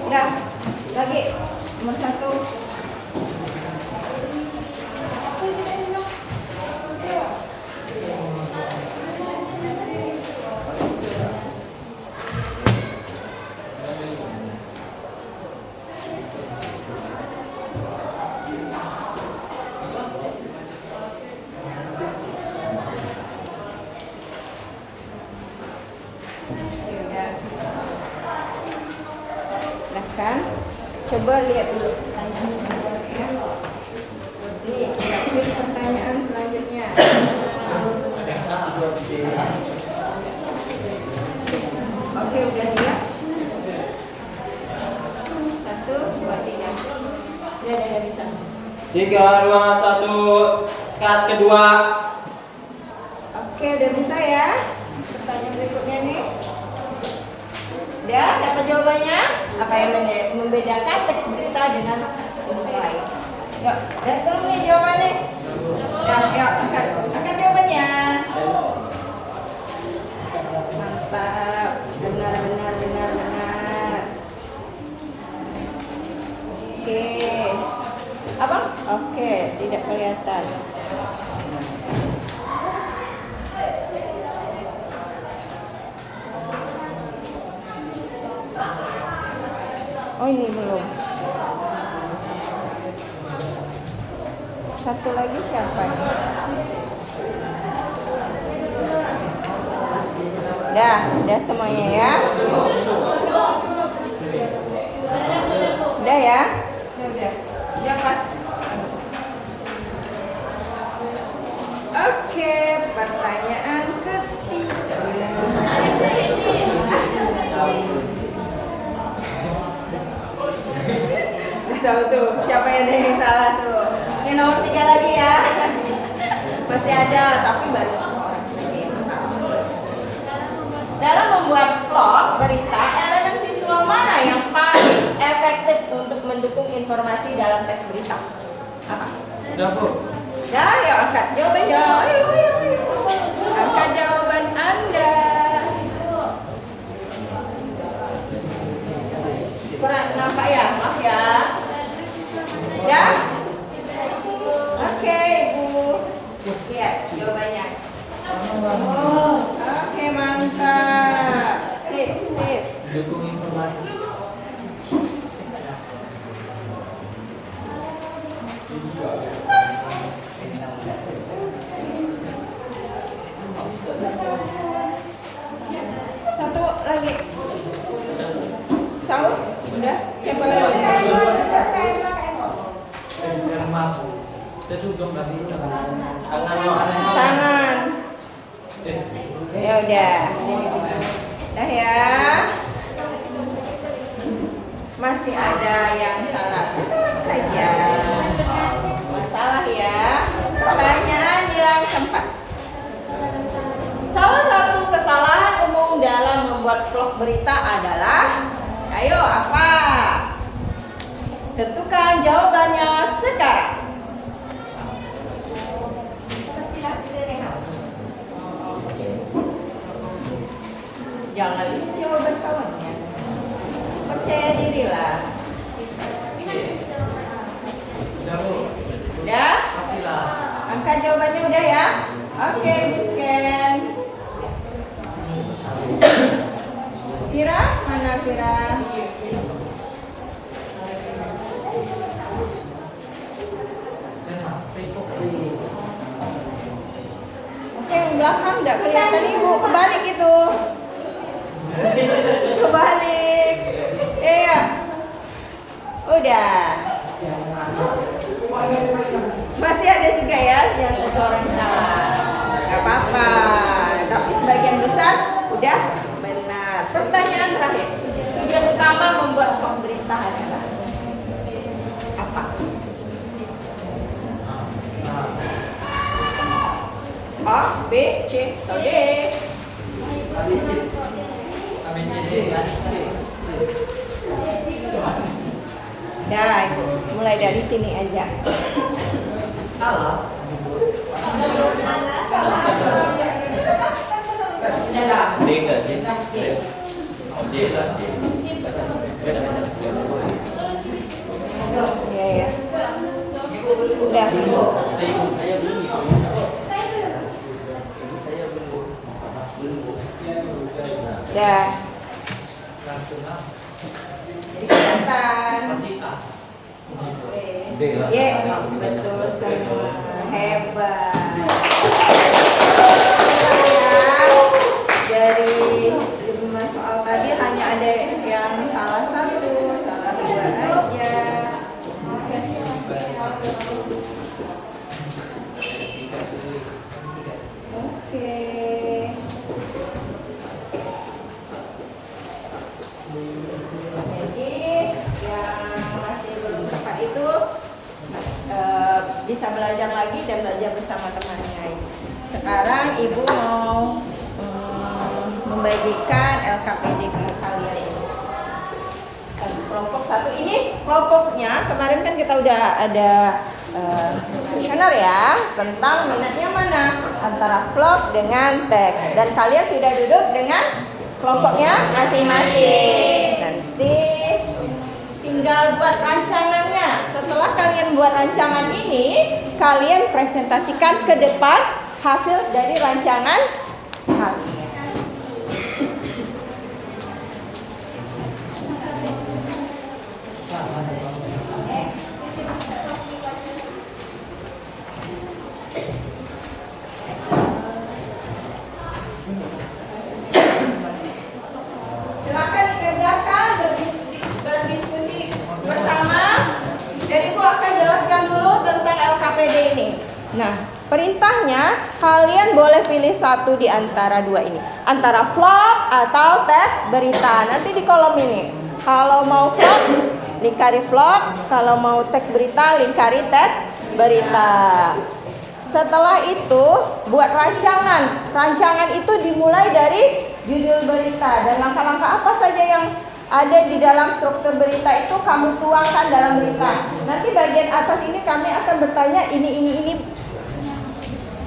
Udah. Lagi. Nomor 1. Silahkan. Coba lihat dulu pertanyaannya. Nih, pilih pertanyaan selanjutnya. Oke, udah lihat. 1, 2, 3. Udah bisa. 3, 2, 1. Cut kedua. Oke, udah bisa ya. Pertanyaan berikutnya nih. Udah dapat jawabannya? Apa yang membedakan teks berita dengan tulis lain? Yuk, dan tolong nih jawabannya. Yuk, angkat jawabannya. Mantap. Benar. Oke. Abang? Oke, tidak kelihatan. Oh, ini belum. Satu lagi siapa nih? Udah semuanya ya. Udah ya? Udah pas. Oke, pertanyaan ketiga. Tahu tuh siapa yang salah tuh. Ini nomor 3 lagi ya. Masih ada, tapi baru 1 orang saja yang salah. Dalam membuat vlog berita, elemen visual mana yang paling efektif untuk mendukung informasi dalam teks berita? Apa? Sudah, Bu. Ya, ya angkat jawabannya. Ayo. Angkat jawaban Anda. Kurang nampak ya? Maaf ya. Ya? Oke, Ibu. Lihat jawabannya. Oke, mantap. Sip. Dukung informasi. Satu lagi. Saud? Udah? Siapa lagi? Yang mampu. Kita duduk tadi. Tangan. Ya udah. Dah ya. Masih ada yang salah. Saja. Masalah ya. Pertanyaan yang keempat. Salah satu kesalahan umum dalam membuat vlog berita adalah, ayo apa? Tentukan jawabannya sekarang. Jangan lihat jawaban kawannya. Percaya dirilah. Sudah, Bu. Udah? Pastilah. Angkat jawabannya udah ya? Oke, Bu Scan. Kira? Mana Kira? Oke, yang belakang udah kelihatan Ibu. Kebalik itu. Kebalik. Iya. Udah. Masih ada juga ya yang 1 orang salah. Gak apa-apa. Tapi sebagian besar udah benar. Pertanyaan terakhir. Tujuan utama membuat vlog berita adalah apa? A, B, C, atau D? Dah, mulai dari sini aja. D enggak sih? D lah, D. Beda banyak sekali. Iya ya. Udah. Saya belum itu. Saya belum. Udah. Langsung lah. Kelihatan. Pasti A. D lah. Ye, betul semua. Hebat. Dari 5 soal tadi hanya ada yang salah 1, salah 2 aja. Oke. Jadi yang masih belum tepat itu bisa belajar lagi dan belajar bersama temannya. Sekarang Ibu mau membagikan LKPD ke kalian ini. Kelompok 1 ini kelompoknya kemarin kan kita udah ada kuesioner ya tentang minatnya mana antara vlog dengan teks, dan kalian sudah duduk dengan kelompoknya masing-masing. Nanti tinggal buat rancangannya. Setelah kalian buat rancangan ini, kalian presentasikan ke depan hasil dari rancangan kalian. Nah, perintahnya kalian boleh pilih satu di antara dua ini, antara vlog atau teks berita. Nanti di kolom ini, kalau mau vlog lingkari vlog, kalau mau teks berita lingkari teks berita. Setelah itu buat rancangan. Rancangan itu dimulai dari judul berita dan langkah-langkah apa saja yang ada di dalam struktur berita itu kamu tuangkan dalam berita. Nanti bagian atas ini kami akan bertanya ini.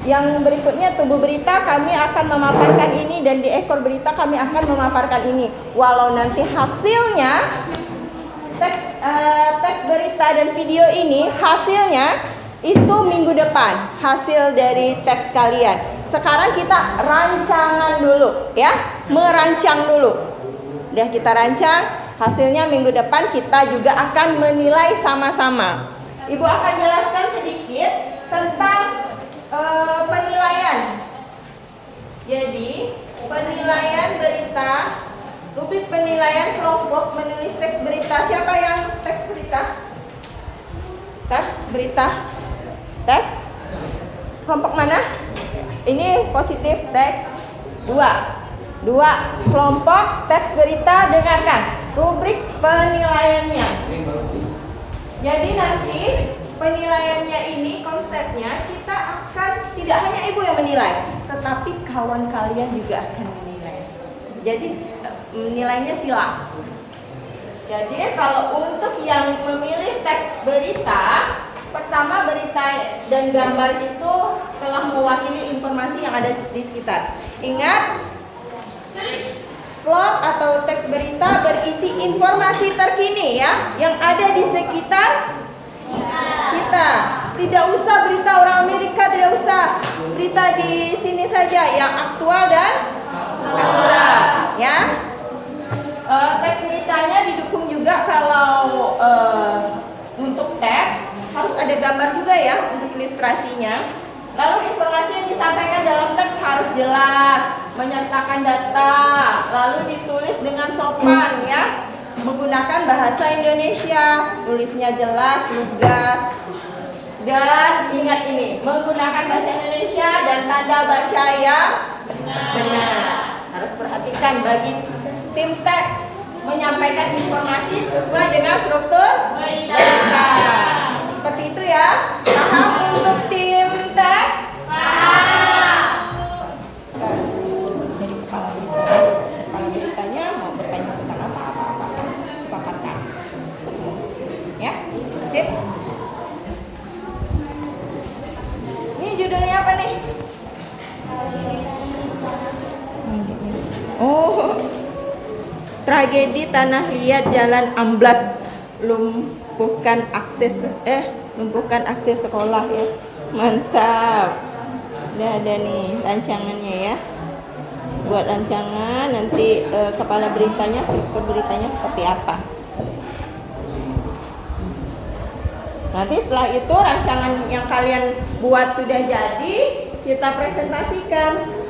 Yang berikutnya tubuh berita kami akan memaparkan ini dan di ekor berita kami akan memaparkan ini. Walau nanti hasilnya teks berita dan video ini hasilnya itu minggu depan, hasil dari teks kalian. Sekarang kita rancangan dulu ya, merancang dulu. Udah kita rancang, hasilnya minggu depan kita juga akan menilai sama-sama. Ibu akan jelaskan sedikit tentang penilaian. Jadi penilaian berita, rubrik penilaian kelompok menulis teks berita. Siapa yang teks berita? Teks berita. Teks kelompok mana? Ini positif teks 2 kelompok teks berita. Dengarkan rubrik penilaiannya. Jadi nanti penilaiannya ini konsepnya kita akan tidak hanya ibu yang menilai, tetapi kawan kalian juga akan menilai. Jadi nilainya silang. Jadi kalau untuk yang memilih teks berita, pertama berita dan gambar itu telah mewakili informasi yang ada di sekitar. Ingat, vlog atau teks berita berisi informasi terkini ya, yang ada di sekitar kita. Tidak usah berita orang Amerika, tidak usah berita di sini saja, yang aktual dan akurat ya. Teks beritanya didukung juga kalau untuk teks harus ada gambar juga ya untuk ilustrasinya. Lalu informasi yang disampaikan dalam teks harus jelas, menyertakan data, lalu ditulis dengan sopan ya, menggunakan bahasa Indonesia, tulisnya jelas, lugas. Dan ingat ini, menggunakan bahasa Indonesia dan tanda baca yang benar. Harus perhatikan bagi tim teks menyampaikan informasi sesuai dengan struktur berita. Seperti itu ya. Paham untuk tim teks? Paham. Dari kepala beritanya mau bertanya tentang apa dipaparkan. Ya, sip. Ini judulnya apa nih? Oh, tragedi tanah liat jalan amblas lumpuhkan akses sekolah ya. Mantap. Udah ada nih rancangannya ya. Buat rancangan nanti kepala beritanya, struktur beritanya seperti apa. Nanti setelah itu rancangan yang kalian buat sudah jadi, kita presentasikan.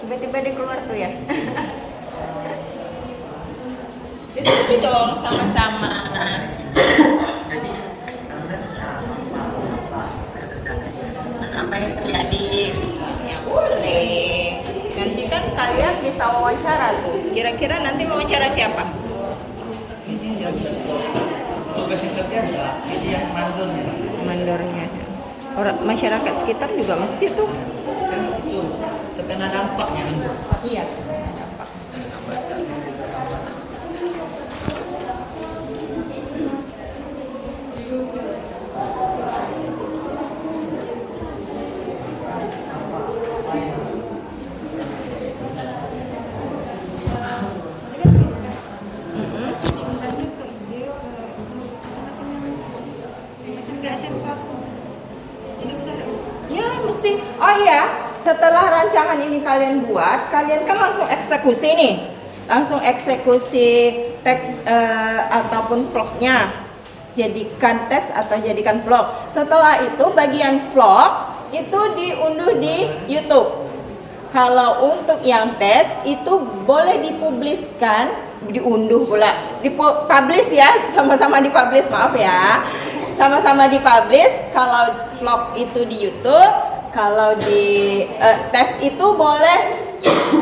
Tiba-tiba dia keluar tuh ya. Diskusi dong sama-sama. Apa yang terjadi? Ya boleh. Nanti kan kalian bisa wawancara tuh. Kira-kira nanti wawancara siapa? Tugas kerja enggak, ini yang mandornya. Mandornya. Orang masyarakat sekitar juga mesti tuh. Kan itu terkena dampaknya kan. Iya. Ya mesti. Oh iya, setelah rancangan ini kalian buat, kalian kan langsung eksekusi nih, langsung eksekusi teks ataupun vlognya, jadikan teks atau jadikan vlog. Setelah itu bagian vlog itu diunduh di YouTube. Kalau untuk yang teks itu boleh dipubliskan, diunduh pula, dipublish ya, sama-sama dipublish, maaf ya, sama-sama dipublish. Kalau vlog itu di YouTube, kalau di teks itu boleh,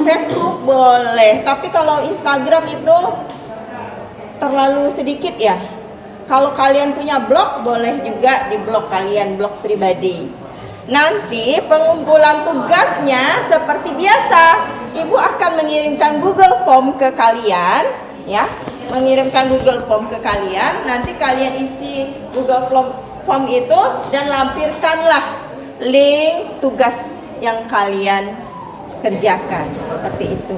Facebook boleh, tapi kalau Instagram itu terlalu sedikit ya. Kalau kalian punya blog, boleh juga di blog kalian, blog pribadi. Nanti pengumpulan tugasnya seperti biasa, Ibu akan mengirimkan Google Form ke kalian, ya, mengirimkan Google Form ke kalian. Nanti kalian isi Google Form itu dan lampirkanlah link tugas yang kalian kerjakan, seperti itu.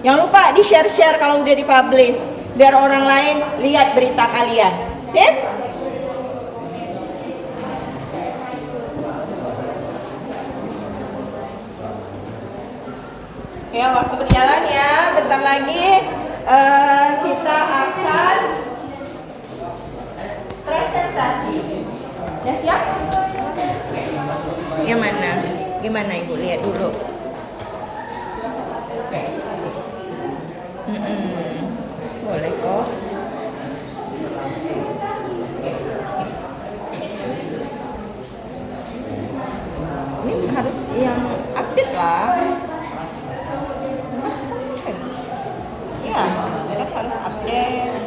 Jangan lupa di share-share kalau udah dipublish, biar orang lain lihat berita kalian. Sip? Ya, waktu berjalan ya, bentar lagi kita akan presentasi. Ya siap? Gimana? Gimana Ibu lihat dulu? Boleh kok. Ini harus yang update lah. Ya, kan harus update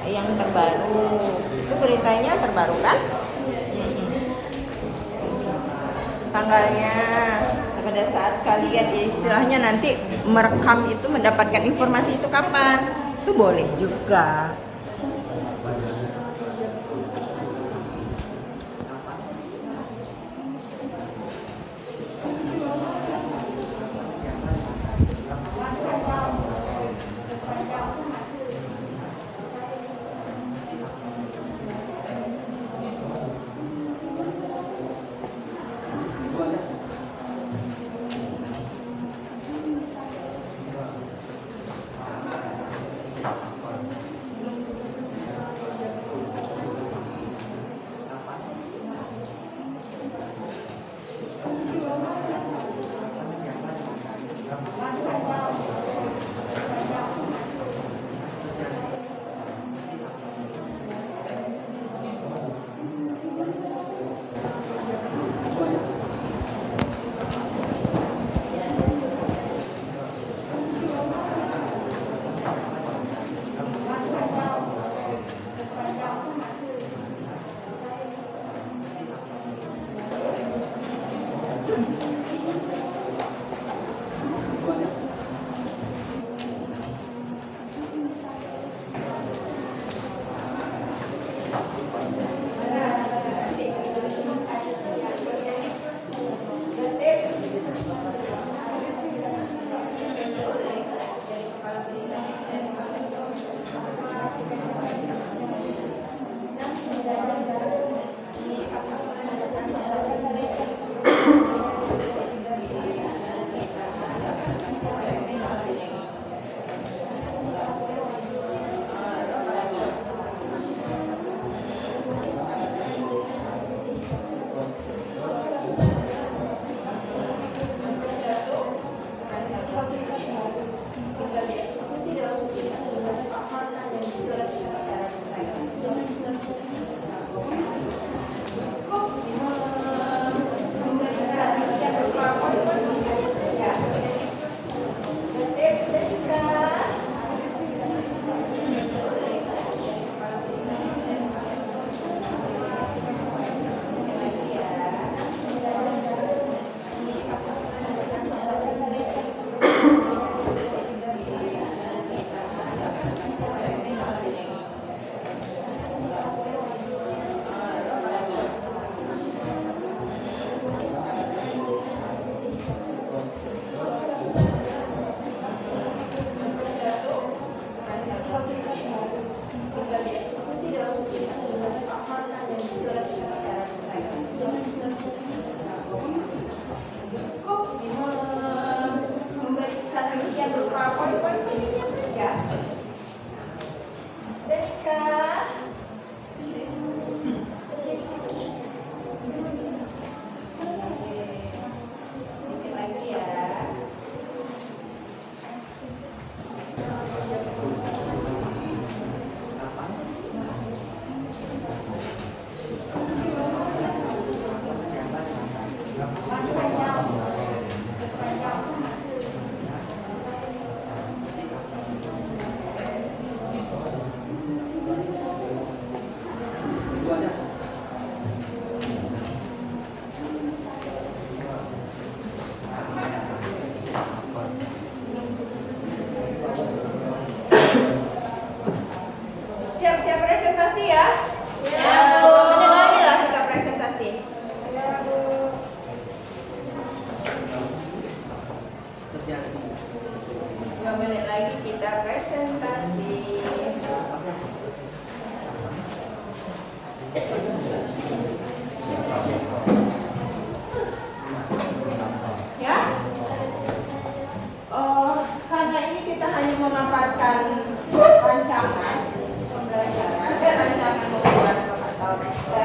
yang terbaru. Itu beritanya terbaru kan? Tanggalnya pada saat kalian istilahnya nanti merekam itu, mendapatkan informasi itu kapan? Itu boleh juga. Oke.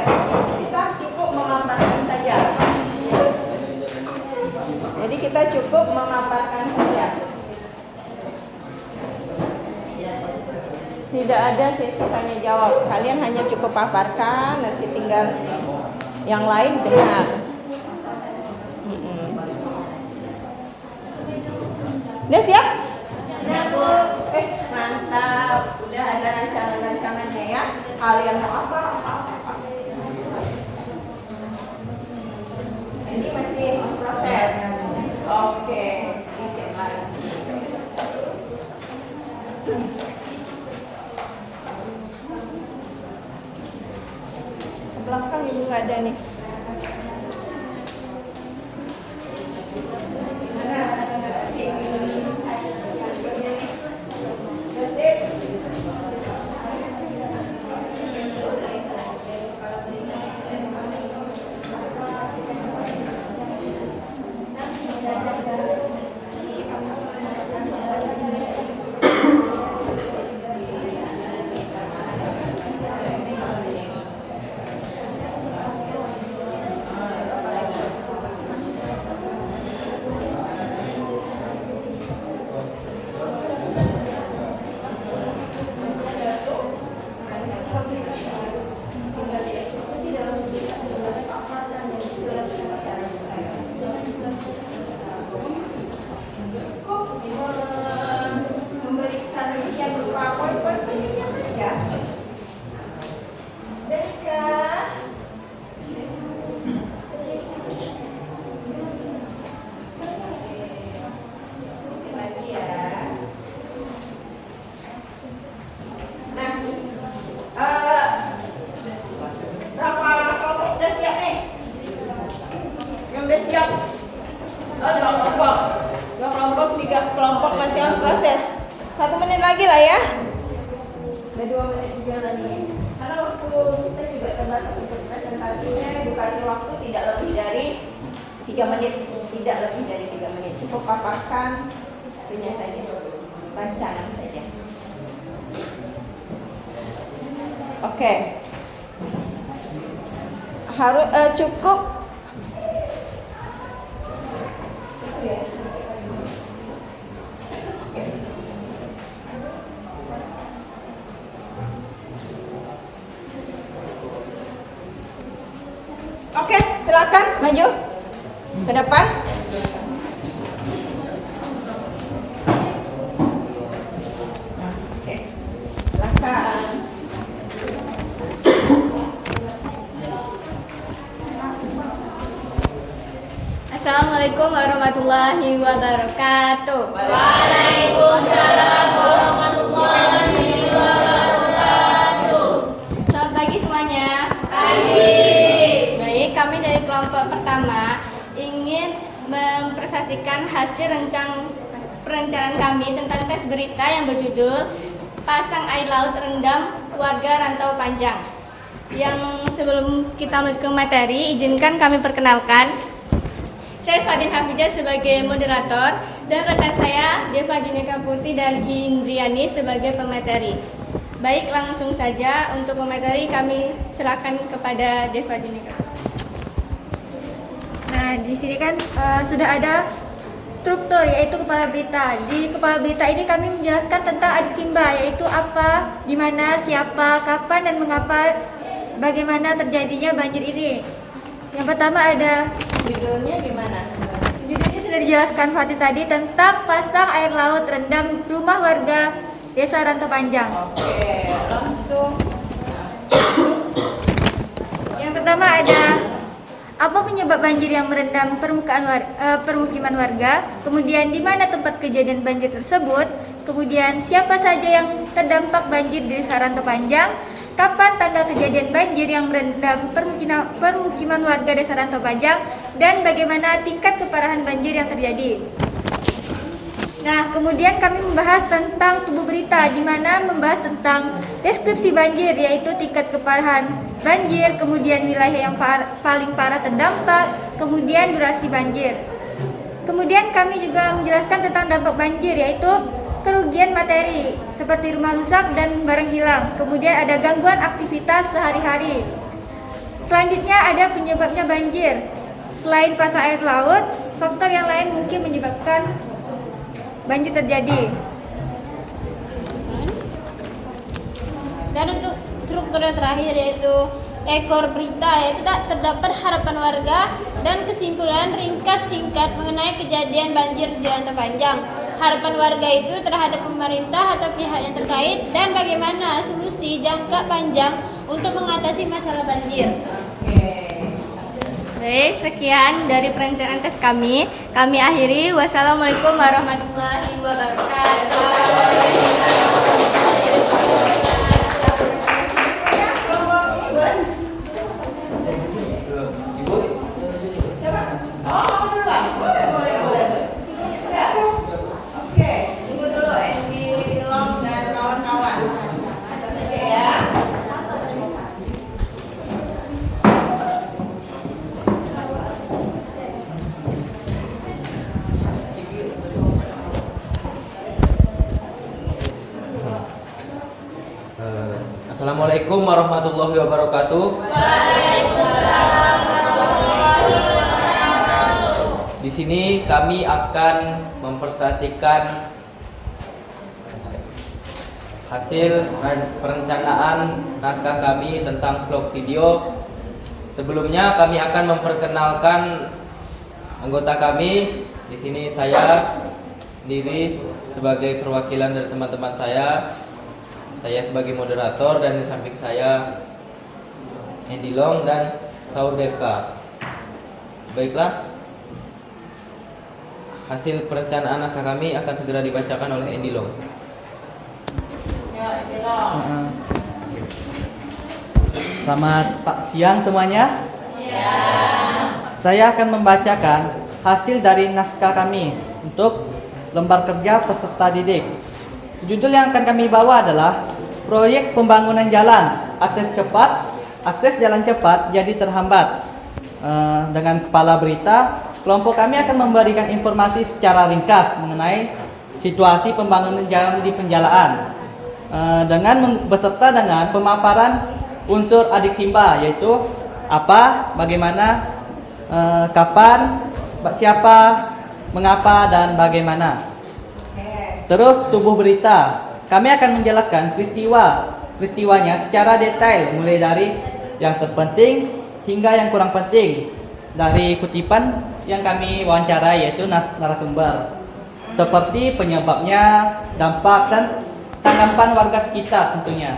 Kita cukup memaparkan saja. Jadi kita cukup memaparkan saja. Tidak ada sesi tanya jawab. Kalian hanya cukup paparkan, nanti tinggal yang lain dengar. Udah siap? Siap, Bu. Mantap. Udah ada rancangan-rancangannya ya. Kalian mau apa? Ini masih proses. Oke, sedikit lagi. Ke belakang ibu nggak ada nih. Oke. Harus cukup. Oke, silakan maju ke depan. Oke, silakan. Assalamualaikum warahmatullahi wabarakatuh. Waalaikumsalam warahmatullahi wabarakatuh. Selamat pagi semuanya. Pagi. Baik, kami dari kelompok pertama ingin mempresentasikan hasil perencanaan kami tentang tes berita yang berjudul Pasang Air Laut Rendam Warga Rantau Panjang. Yang sebelum kita menuju ke materi, izinkan kami perkenalkan. Saya Fadin Hafijah sebagai moderator dan rekan saya Deva Junika Putri dan Hindriani sebagai pemateri. Baik, langsung saja untuk pemateri kami silakan kepada Deva Junika. Nah, di sini kan sudah ada struktur yaitu kepala berita. Di kepala berita ini kami menjelaskan tentang adik Simba yaitu apa, di mana, siapa, kapan dan mengapa, bagaimana terjadinya banjir ini. Yang pertama ada Judulnya gimana? Judulnya sudah dijelaskan Fatih tadi tentang pasang air laut rendam rumah warga Desa Rantau Panjang. Oke, langsung. Yang pertama ada apa penyebab banjir yang merendam permukiman warga, kemudian di mana tempat kejadian banjir tersebut, kemudian siapa saja yang terdampak banjir di Desa Rantau Panjang, kapan tanggal kejadian banjir yang merendam permukiman warga Desa Rantau Panjang, dan bagaimana tingkat keparahan banjir yang terjadi. Nah, kemudian kami membahas tentang tubuh berita, di mana membahas tentang deskripsi banjir, yaitu tingkat keparahan banjir, kemudian wilayah yang paling parah terdampak, kemudian durasi banjir. Kemudian kami juga menjelaskan tentang dampak banjir, yaitu kerugian materi seperti rumah rusak dan barang hilang. Kemudian ada gangguan aktivitas sehari-hari. Selanjutnya ada penyebabnya banjir. Selain pasang air laut, faktor yang lain mungkin menyebabkan banjir terjadi. Dan untuk struktur yang terakhir yaitu ekor berita, yaitu terdapat harapan warga dan kesimpulan ringkas singkat mengenai kejadian banjir jangka panjang. Harapan warga itu terhadap pemerintah atau pihak yang terkait dan bagaimana solusi jangka panjang untuk mengatasi masalah banjir. Baik, sekian dari perencanaan tes kami. Kami akhiri. Wassalamualaikum warahmatullahi wabarakatuh. Assalamualaikum warahmatullahi wabarakatuh. Di sini kami akan mempresentasikan hasil perencanaan naskah kami tentang vlog video. Sebelumnya kami akan memperkenalkan anggota kami. Di sini saya sendiri sebagai perwakilan dari teman-teman saya. Saya sebagai moderator dan di samping saya Andy Long dan Saur Devka. Baiklah, hasil perencanaan naskah kami akan segera dibacakan oleh Andy Long. Selamat siang semuanya. Saya akan membacakan hasil dari naskah kami untuk lembar kerja peserta didik. Judul yang akan kami bawa adalah Proyek Pembangunan Jalan Akses Jalan Cepat Jadi Terhambat. Dengan kepala berita, kelompok kami akan memberikan informasi secara ringkas mengenai situasi pembangunan jalan di Penjalaan, beserta dengan pemaparan unsur adik simba, yaitu apa, bagaimana, kapan, siapa, mengapa, dan bagaimana. Terus tubuh berita, kami akan menjelaskan peristiwanya secara detail, mulai dari yang terpenting hingga yang kurang penting dari kutipan yang kami wawancarai, yaitu narasumber, seperti penyebabnya, dampak, dan tanggapan warga sekitar tentunya.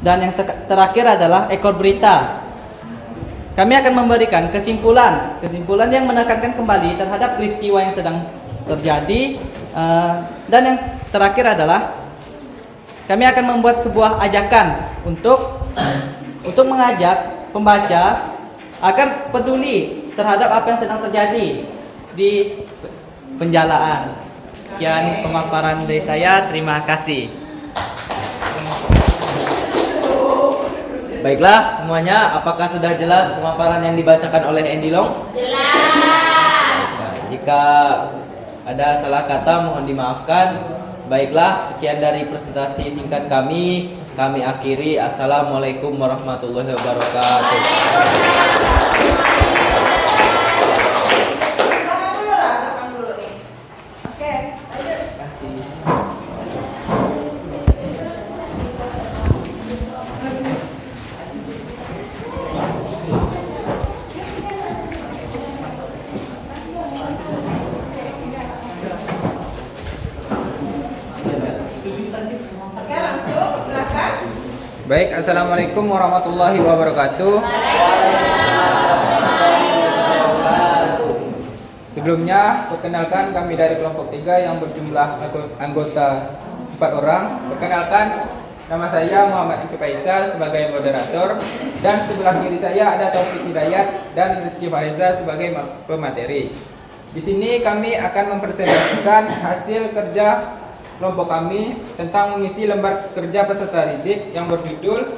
Dan yang terakhir adalah ekor berita. Kami akan memberikan kesimpulan yang menekankan kembali terhadap peristiwa yang sedang terjadi. Dan yang terakhir adalah kami akan membuat sebuah ajakan untuk mengajak pembaca agar peduli terhadap apa yang sedang terjadi di Penjalaan. Sekian pemaparan dari saya, terima kasih. Baiklah semuanya, apakah sudah jelas pemaparan yang dibacakan oleh Andy Long? Jelas. Nah, jika ada salah kata mohon dimaafkan. Baiklah, sekian dari presentasi singkat kami akhiri. Assalamualaikum warahmatullahi wabarakatuh. Baik, assalamualaikum warahmatullahi wabarakatuh. Sebelumnya, perkenalkan kami dari kelompok 3 yang berjumlah anggota 4 orang. Perkenalkan, nama saya Muhammad Inki Faisal sebagai moderator, dan sebelah kiri saya ada Taufik Hidayat dan Rizky Fariza sebagai pemateri. Di sini kami akan mempresentasikan hasil kerja kelompok kami tentang mengisi lembar kerja peserta didik yang berjudul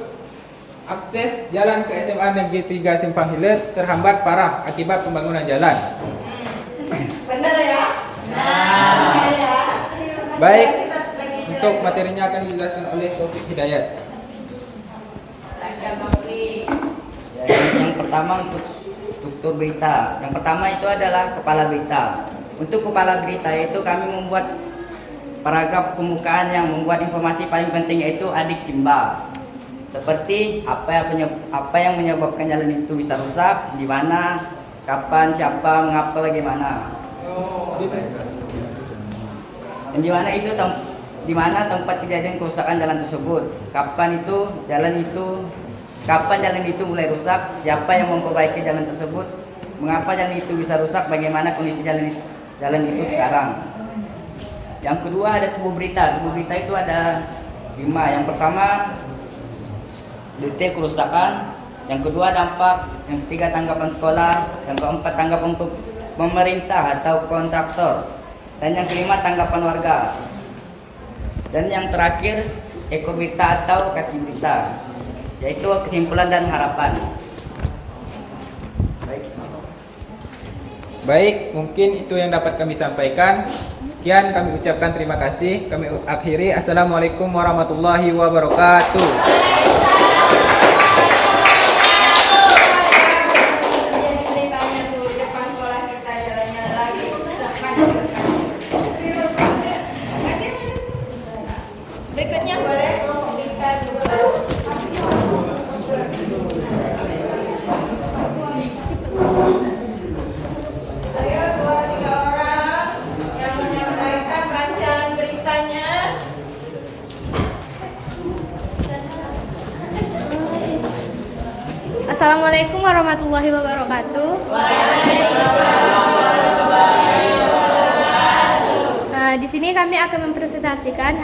Akses Jalan ke SMA Negeri 3 Simpang Hilir Terhambat Parah Akibat Pembangunan Jalan. Benar ya? Nah. Ya. Baik, untuk materinya akan dijelaskan oleh Taufik Hidayat. Silakan, Taufik. pertama untuk struktur berita. Yang pertama itu adalah kepala berita. Untuk kepala berita itu kami membuat paragraf pembukaan yang membuat informasi paling penting, yaitu adik Simba. Seperti apa yang menyebabkan jalan itu bisa rusak, di mana, kapan, siapa, mengapa, bagaimana. Dan di mana tempat kejadian kerusakan jalan tersebut, kapan jalan itu mulai rusak, siapa yang memperbaiki jalan tersebut, mengapa jalan itu bisa rusak, bagaimana kondisi jalan itu sekarang. Yang kedua ada tubuh berita. Tubuh berita itu ada 5. Yang pertama detail kerusakan, yang kedua dampak, yang ketiga tanggapan sekolah, yang keempat tanggapan pemerintah atau kontraktor, dan yang kelima tanggapan warga, dan yang terakhir eko berita atau kaki berita, yaitu kesimpulan dan harapan. Baik, mungkin itu yang dapat kami sampaikan. Sekian kami ucapkan terima kasih. Kami akhiri. Assalamualaikum warahmatullahi wabarakatuh. Berikutnya boleh kelompok berita dulu. Ayo 2-3 orang yang menyampaikan rancangan beritanya. Assalamualaikum warahmatullahi wabarakatuh. Di sini kami akan mempresentasikan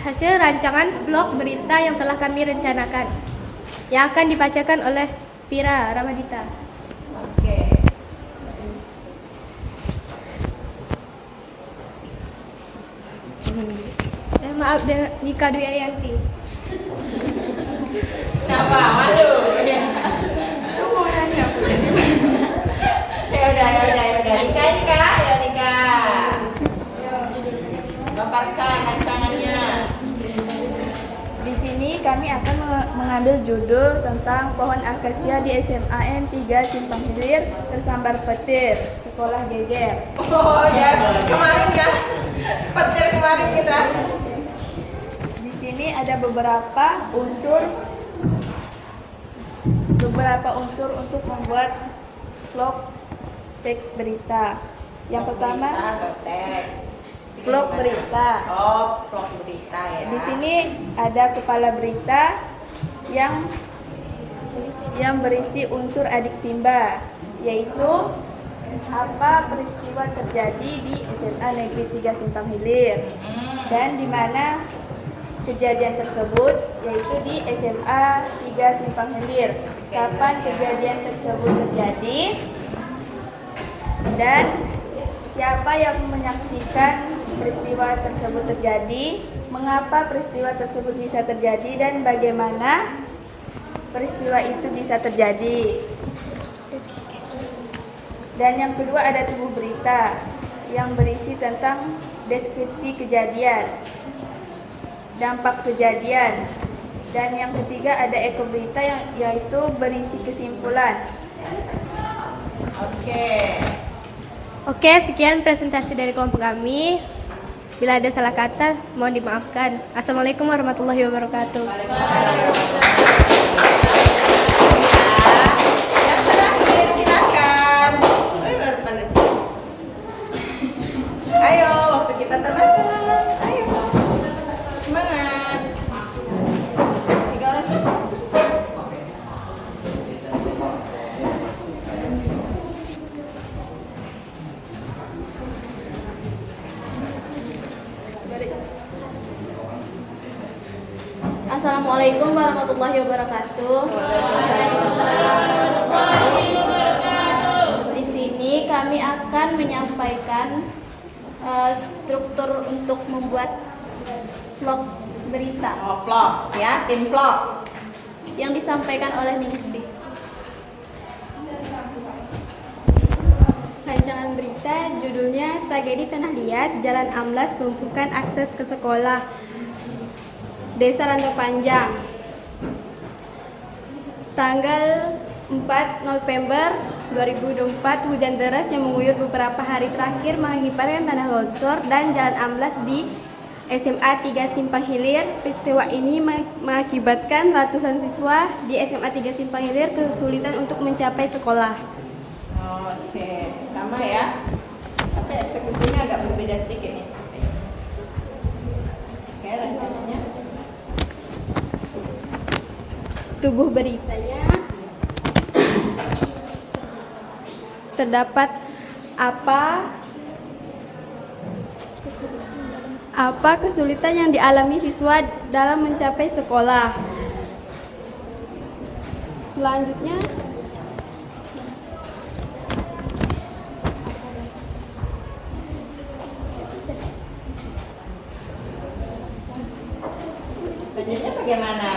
hasil rancangan vlog berita yang telah kami rencanakan, yang akan dibacakan oleh Pira Ramadita. Oke. Maaf, Nika Dwi Arianti. Kenapa? Malu. Kamu mau nanya aku? Ya udah. Nika. Paparkan rancangannya. Di sini kami akan mengambil judul tentang pohon akasia di SMA N3 Simpang Hilir tersambar petir, sekolah geger. Oh ya, kemarin kan? Petir kemarin kita. Di sini ada beberapa unsur untuk membuat vlog teks berita. Yang pertama, vlog berita. Oh, vlog berita ya. Di sini ada kepala berita yang berisi unsur adik Simba, yaitu apa peristiwa terjadi di SMA Negeri 3 Simpang Hilir dan di mana kejadian tersebut, yaitu di SMA 3 Simpang Hilir. Kapan kejadian tersebut terjadi dan siapa yang menyaksikan peristiwa tersebut terjadi, mengapa peristiwa tersebut bisa terjadi, dan bagaimana peristiwa itu bisa terjadi. Dan yang kedua ada tubuh berita yang berisi tentang deskripsi kejadian, dampak kejadian, dan yang ketiga ada eko berita yang yaitu berisi kesimpulan. Oke, sekian presentasi dari kelompok kami. Bila ada salah kata, mohon dimaafkan. Assalamualaikum warahmatullahi wabarakatuh. Yang terakhir silakan. Ayo, waktu kita terbatas. Ayo, semangat. Assalamualaikum warahmatullahi wabarakatuh. Di sini kami akan menyampaikan struktur untuk membuat vlog berita. Oh, vlog ya, tim vlog yang disampaikan oleh Ningsih. Rancangan berita judulnya Tragedi Tanah Liat, Jalan Amblas Melumpuhkan Akses ke Sekolah Desa Rantau Panjang. Tanggal 4 November 2024, hujan deras yang mengguyur beberapa hari terakhir mengakibatkan tanah longsor dan jalan amblas di SMA 3 Simpang Hilir. Peristiwa ini mengakibatkan ratusan siswa di SMA 3 Simpang Hilir kesulitan untuk mencapai sekolah. Oke, sama ya. Tapi eksekusinya agak berbeda sedikit nih. Oke, rencananya. Tubuh beritanya terdapat apa kesulitan yang dialami siswa dalam mencapai sekolah. Selanjutnya Budgetnya bagaimana?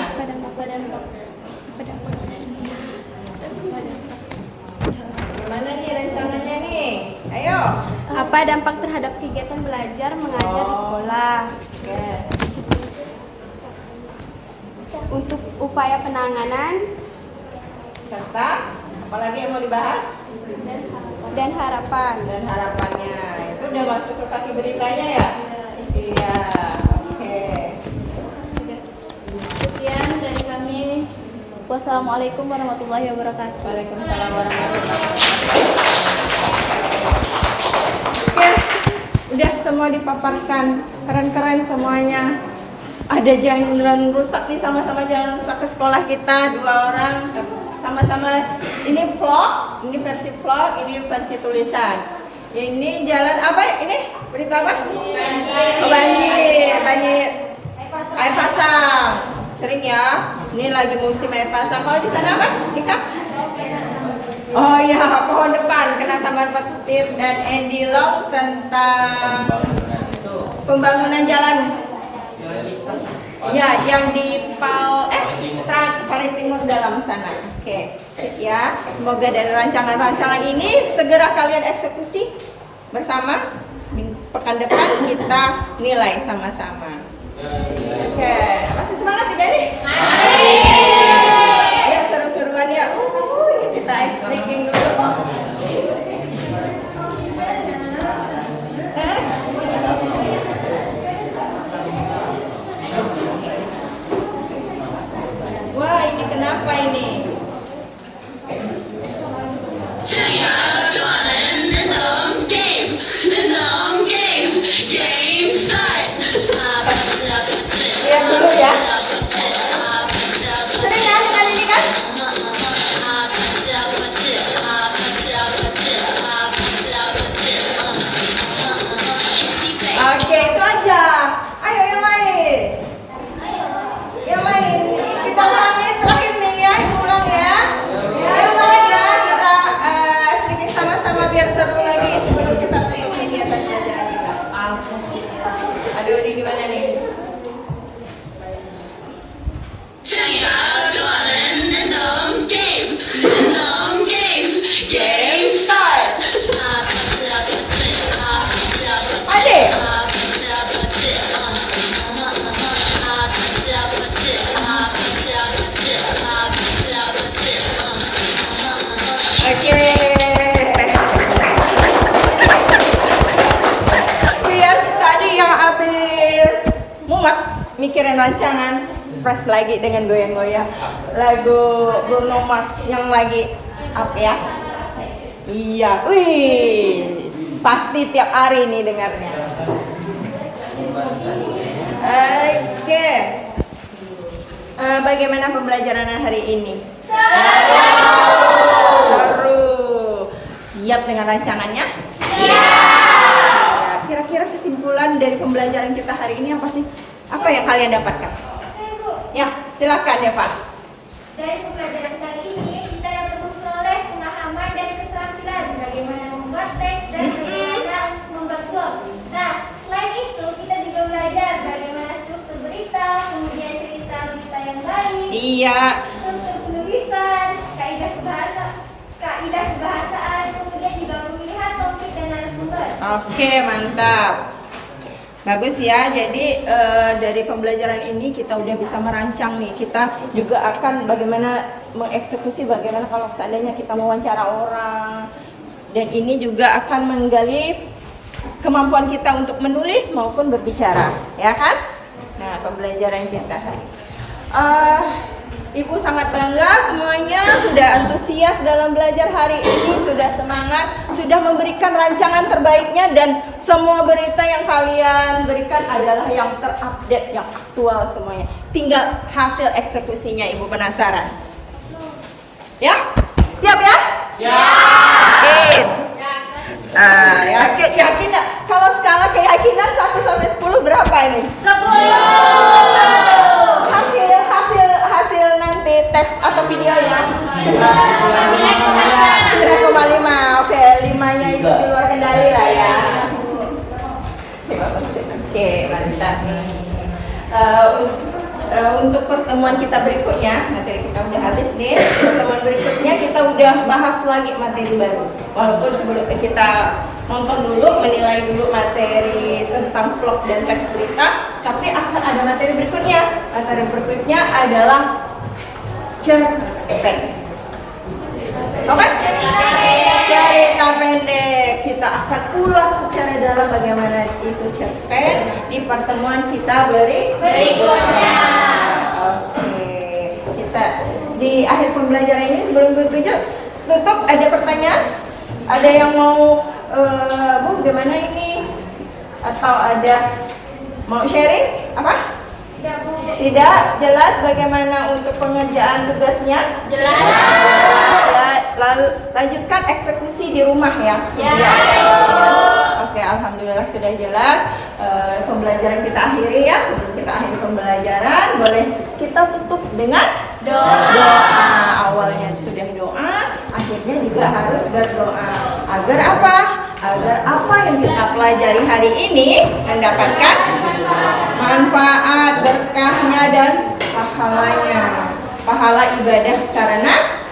Gimana nih rencananya nih? Ayo. Apa dampak terhadap kegiatan belajar mengajar di sekolah? Oke. Untuk upaya penanganan Serta apalagi yang mau dibahas? dan harapan. Dan harapannya. Itu udah masuk ke kaki beritanya ya? Iya. Oke. Sekian dari kami. Wassalamualaikum warahmatullahi wabarakatuh. Waalaikumsalam warahmatullahi wabarakatuh. Oke, udah semua dipaparkan, keren-keren semuanya. Ada jalan rusak nih, sama-sama jalan rusak ke sekolah kita, 2 orang, sama-sama. Ini vlog, ini versi vlog, ini versi tulisan. Ini jalan apa? Ini berita apa? Oh, banjir, air pasang. Sering ya, ini lagi musim air pasang. Kalau di sana apa? Ika? Oh iya, pohon depan kena sambar petir. Dan Andy Long tentang pembangunan jalan. Ya, yang di paling timur dalam sana. Oke, ya. Semoga dari rancangan-rancangan ini segera kalian eksekusi bersama. Pekan depan kita nilai sama-sama. Oke, masih semangat tidak nih? Ya, seru-seruan ya. Kita ice breaking dulu. Wah, ini kenapa ini? Lihat dulu ya. Sering kan ini kan? Oke, itu aja. Ayo yang lain. Yang lain. Kita ulangi terakhir nih ya, ulang ya. Biar ulang ya, kita sedikit sama-sama biar seru lagi sebelum kita tutup kegiatan pelajaran kita. Aduh, ini gimana nih? Mikirin rancangan, fresh lagi dengan goyang-goyang lagu Bruno Mars yang lagi up ya. Iya, wih, pasti tiap hari nih dengarnya. Oke, bagaimana pembelajaran hari ini? Seru. Siap dengan rancangannya? Siap. Kira-kira kesimpulan dari pembelajaran kita hari ini apa sih? Apa yang kalian dapatkan? Ya, silakan ya Pak. Dari pembelajaran kali ini kita dapat memperoleh pemahaman dan keterampilan bagaimana membuat teks dan bagaimana membuat blog. Nah, selain itu kita juga belajar bagaimana struktur berita, kemudian cerita berita yang baik, iya, struktur penulisan, kaidah kebahasaan, kemudian juga pemilihan topik dan narasumber. Oke, mantap. Bagus ya, jadi dari pembelajaran ini kita udah bisa merancang nih. Kita juga akan bagaimana mengeksekusi, bagaimana kalau seandainya kita mewawancara orang. Dan ini juga akan menggali kemampuan kita untuk menulis maupun berbicara, ya kan? Nah, pembelajaran kita hari. Ibu sangat bangga semuanya sudah antusias dalam belajar hari ini, sudah semangat, sudah memberikan rancangan terbaiknya, dan semua berita yang kalian berikan adalah yang terupdate, yang aktual semuanya. Tinggal hasil eksekusinya. Ibu penasaran? Ya? Siap ya? Yakin? Yakin nggak? Kalau skala keyakinan 1 sampai 10 berapa ini? 10. Hasil nanti teks atau videonya 9,5. Oke, 5-nya itu di luar kendali lah ya. Oke, mantap. Untuk pertemuan kita berikutnya, materi kita udah habis nih. Pertemuan berikutnya kita udah bahas lagi materi baru. Walaupun sebelum kita nonton dulu, menilai dulu materi tentang vlog dan teks berita, tapi akan ada materi berikutnya. Materi berikutnya adalah cerpen. Oke? Cerita pendek. Kita akan ulas secara dalam bagaimana itu cerpen di pertemuan kita berikutnya. Oke. Kita di akhir pembelajaran ini, sebelum tutup, ada pertanyaan? Ada yang mau Bu, gimana ini? Atau ada mau sharing? Apa? Tidak jelas bagaimana untuk pengerjaan tugasnya? Jelas. Ya, lalu lanjutkan eksekusi di rumah ya. Ya. Oke, alhamdulillah sudah jelas. Pembelajaran kita akhiri ya. Sebelum kita akhiri pembelajaran, boleh kita tutup dengan doa. Awalnya sudah doa, akhirnya juga harus berdoa. Agar apa? Agar apa yang kita pelajari hari ini mendapatkan manfaat, berkahnya, dan pahalanya. Pahala ibadah karena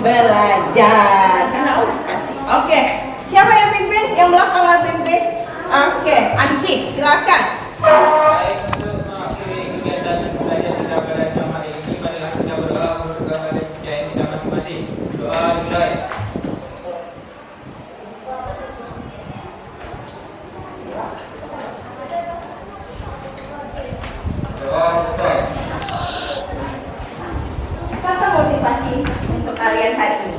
belajar, karena edukasi. Oke, siapa yang pimpin? Yang belakangan pimpin? Oke, Anki, silakan. Baik, untuk mengakhiri kegiatan belajar kita pada siang hari ini, marilah kita berdoa untuk kepercayaan kita masing-masing. Doa dimulai. Kata motivasi untuk kalian hari ini.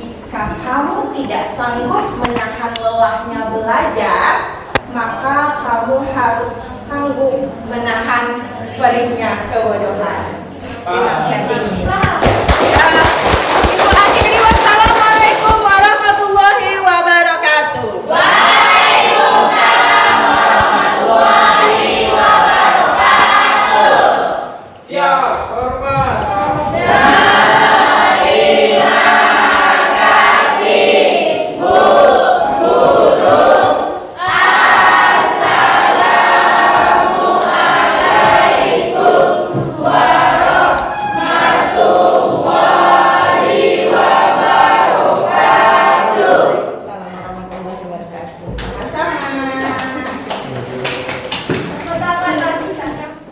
Jika kamu tidak sanggup menahan lelahnya belajar, maka kamu harus sanggup menahan perihnya kebodohan. Imam Syafi'i.